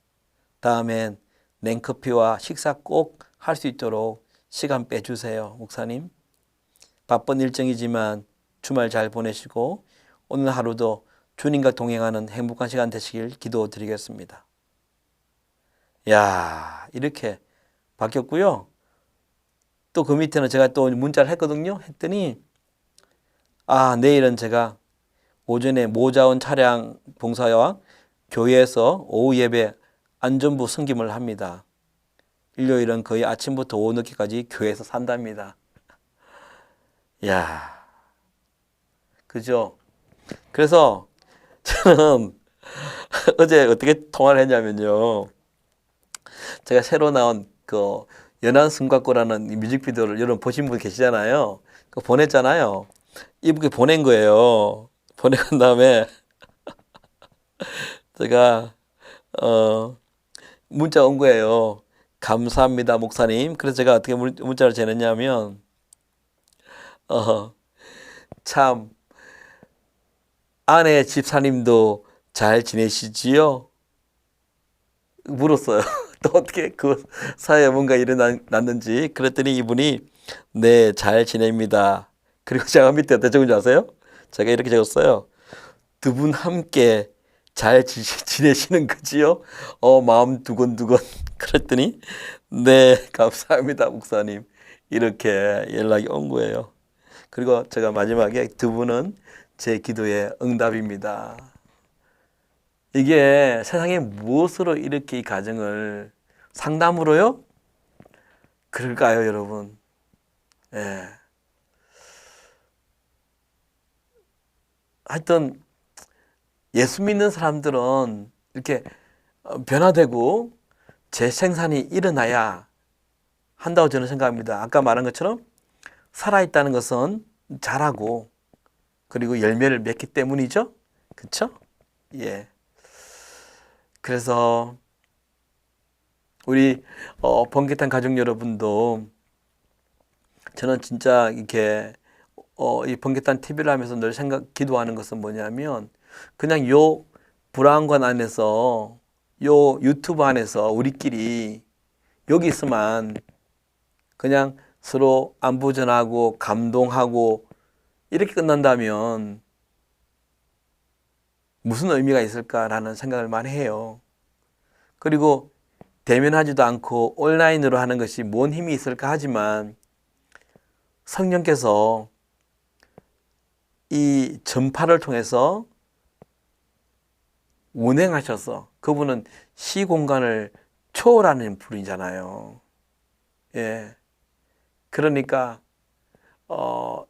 다음엔 냉커피와 식사 꼭 할 수 있도록 시간 빼주세요. 목사님. 바쁜 일정이지만 주말 잘 보내시고 오늘 하루도 주님과 동행하는 행복한 시간 되시길 기도드리겠습니다. 이렇게 바뀌었고요. 또 그 밑에는 제가 또 문자를 했거든요. 했더니 내일은 제가 오전에 모자원 차량 봉사와 교회에서 오후 예배 안전부 섬김을 합니다. 일요일은 거의 아침부터 오후 늦게까지 교회에서 산답니다. 그죠? 그래서 저는 어제 어떻게 통화를 했냐면요. 제가 새로 나온 그 연안 숨가꾸라는 뮤직비디오를 여러분 보신 분 계시잖아요. 그거 보냈잖아요. 이분께 보낸 거예요. 보내간 다음에 제가 문자 온 거예요. 감사합니다, 목사님. 그래서 제가 어떻게 문자를 보냈냐면 참 아내 집사님도 잘 지내시지요? 물었어요. 또 어떻게 그 사이에 뭔가 일어났는지. 그랬더니 이분이 네, 잘 지냅니다. 그리고 제가 밑에 어떻게 적은 줄 아세요? 제가 이렇게 적었어요. 두 분 함께 잘 지내시는 거지요? 마음 두근두근. 그랬더니 네, 감사합니다, 목사님. 이렇게 연락이 온 거예요. 그리고 제가 마지막에 두 분은 제 기도의 응답입니다. 이게 세상에 무엇으로 이렇게 이 가정을 상담으로요? 그럴까요, 여러분? 예. 하여튼 예수 믿는 사람들은 이렇게 변화되고 재생산이 일어나야 한다고 저는 생각합니다. 아까 말한 것처럼 살아있다는 것은 자라고 그리고 열매를 맺기 때문이죠. 그렇죠? 예. 그래서 우리 번개탄 가족 여러분도 저는 진짜 이렇게 이 번개탄 TV를 하면서 늘 기도하는 것은 뭐냐면 그냥 요 브라운관 안에서 요 유튜브 안에서 우리끼리 여기 있으면 그냥 서로 안부 전하고 감동하고 이렇게 끝난다면 무슨 의미가 있을까라는 생각을 많이 해요. 그리고 대면하지도 않고 온라인으로 하는 것이 뭔 힘이 있을까 하지만 성령께서 이 전파를 통해서 운행하셔서 그분은 시공간을 초월하는 분이잖아요. 예. 그러니까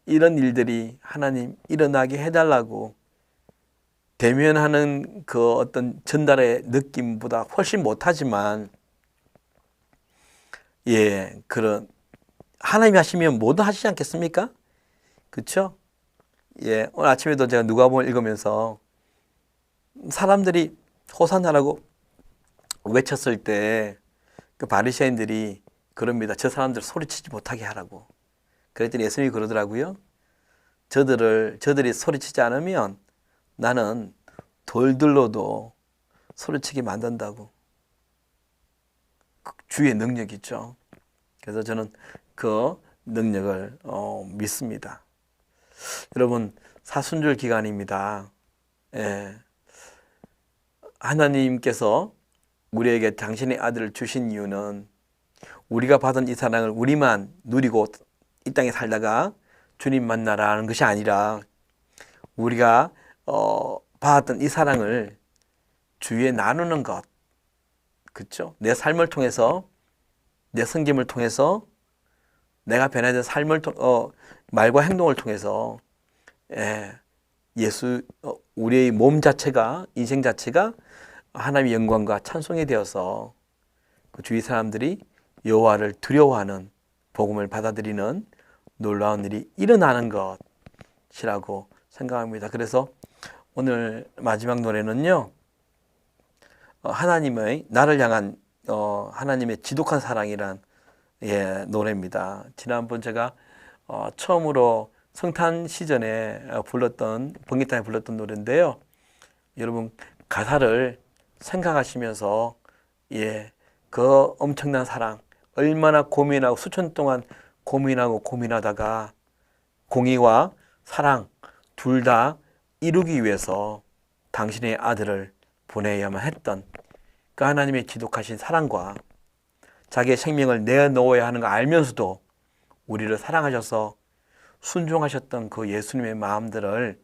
이런 일들이 하나님 일어나게 해달라고 대면하는 그 어떤 전달의 느낌보다 훨씬 못하지만 예, 그런 하나님이 하시면 뭐든 하시지 않겠습니까? 그렇죠? 예, 오늘 아침에도 제가 누가복음을 읽으면서 사람들이 호산나라고 외쳤을 때 그 바리새인들이 그럽니다. 저 사람들 소리치지 못하게 하라고. 그랬더니 예수님이 그러더라고요. 저들이 소리치지 않으면 나는 돌들로도 소리치게 만든다고. 그 주의 능력이죠. 그래서 저는 그 능력을 믿습니다. 여러분 사순절 기간입니다. 예. 하나님께서 우리에게 당신의 아들을 주신 이유는 우리가 받은 이 사랑을 우리만 누리고 이 땅에 살다가 주님 만나라는 것이 아니라 우리가 받았던 이 사랑을 주위에 나누는 것, 그렇죠? 내 삶을 통해서, 내 섬김을 통해서, 내가 변화된 삶을 말과 행동을 통해서 우리의 몸 자체가, 인생 자체가 하나님의 영광과 찬송이 되어서 그 주위 사람들이 여호와를 두려워하는 복음을 받아들이는 놀라운 일이 일어나는 것이라고 생각합니다. 그래서 오늘 마지막 노래는요, 하나님의 나를 향한 하나님의 지독한 사랑이란 노래입니다. 지난번 제가 처음으로 성탄 시즌에 불렀던 번개탄에 불렀던 노래인데요. 여러분 가사를 생각하시면서 그 엄청난 사랑 얼마나 고민하고 수천 동안 고민하다가 공의와 사랑 둘 다 이루기 위해서 당신의 아들을 보내야만 했던 그 하나님의 지독하신 사랑과 자기의 생명을 내어놓아야 하는 거 알면서도 우리를 사랑하셔서 순종하셨던 그 예수님의 마음들을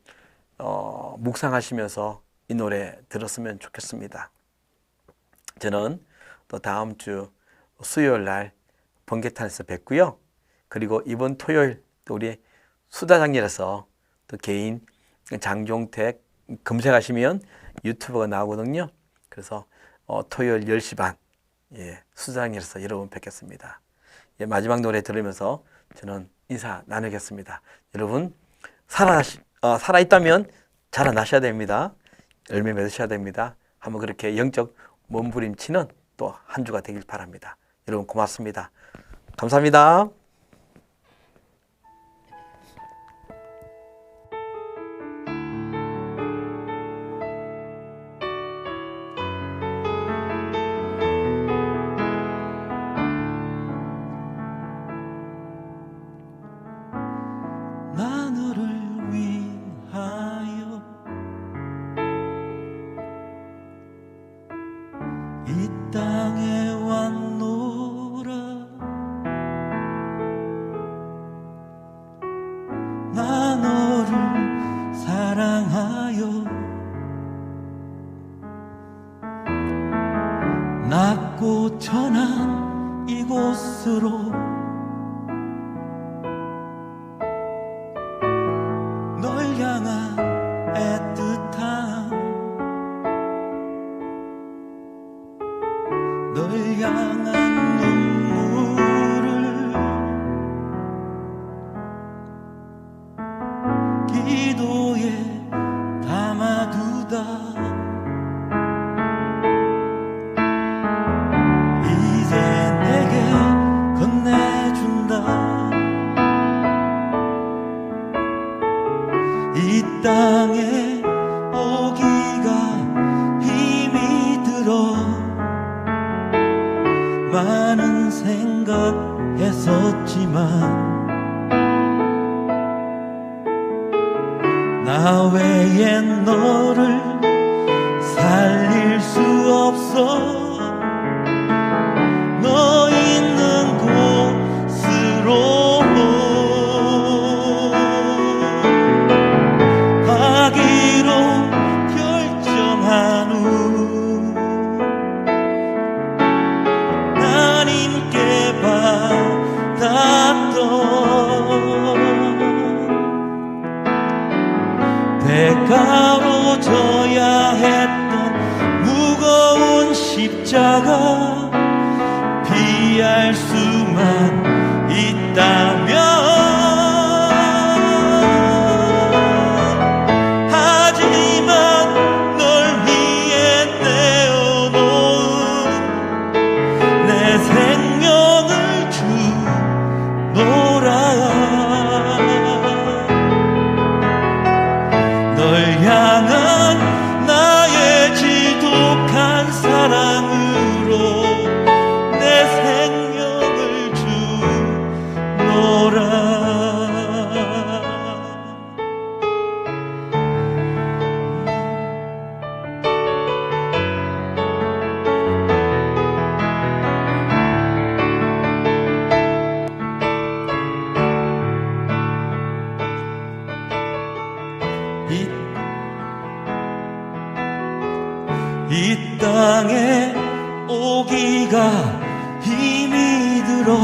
묵상하시면서 이 노래 들었으면 좋겠습니다. 저는 또 다음 주 수요일 날 번개탄에서 뵙고요. 그리고 이번 토요일 또 우리 수다장렬에서 또 개인 장종택 검색하시면 유튜브가 나오거든요. 그래서 토요일 10시 반 수다장렬에서 여러분 뵙겠습니다. 마지막 노래 들으면서 저는 인사 나누겠습니다. 여러분 살아있다면 자라나셔야 됩니다. 열매 맺으셔야 됩니다. 한번 그렇게 영적 몸부림치는 또 한 주가 되길 바랍니다. 여러분 고맙습니다. 감사합니다. 나 너를 위하여 이 땅에 왔노라 곳으로 널 향한 애틋함 널 향한 눈물을 기도에 담아두다 이제 내게 건네준다 이 땅에 오기가 힘이 들어 많은 생각했었지만 나 외에 너를 살릴 수 없어 너 있는 곳으로 가기로 결정한 후 하나님께 받았던 대가로 져야 했던 무거운 십자가 피할 수만 있다면 하지만 널 위해 내어놓은 내 생명을 주노라 널 향한 나의 지독한 사랑으로 내 생명을 주노라 이 땅에 오기가 힘이 들어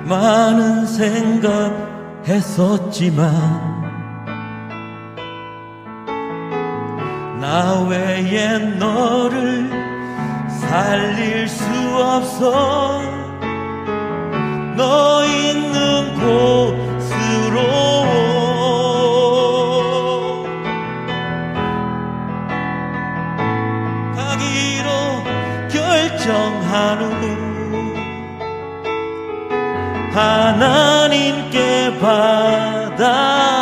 많은 생각했었지만 나 외에 너를 살릴 수 없어 너 있는 곳으로 가기로 결정한 후 하나님께 받아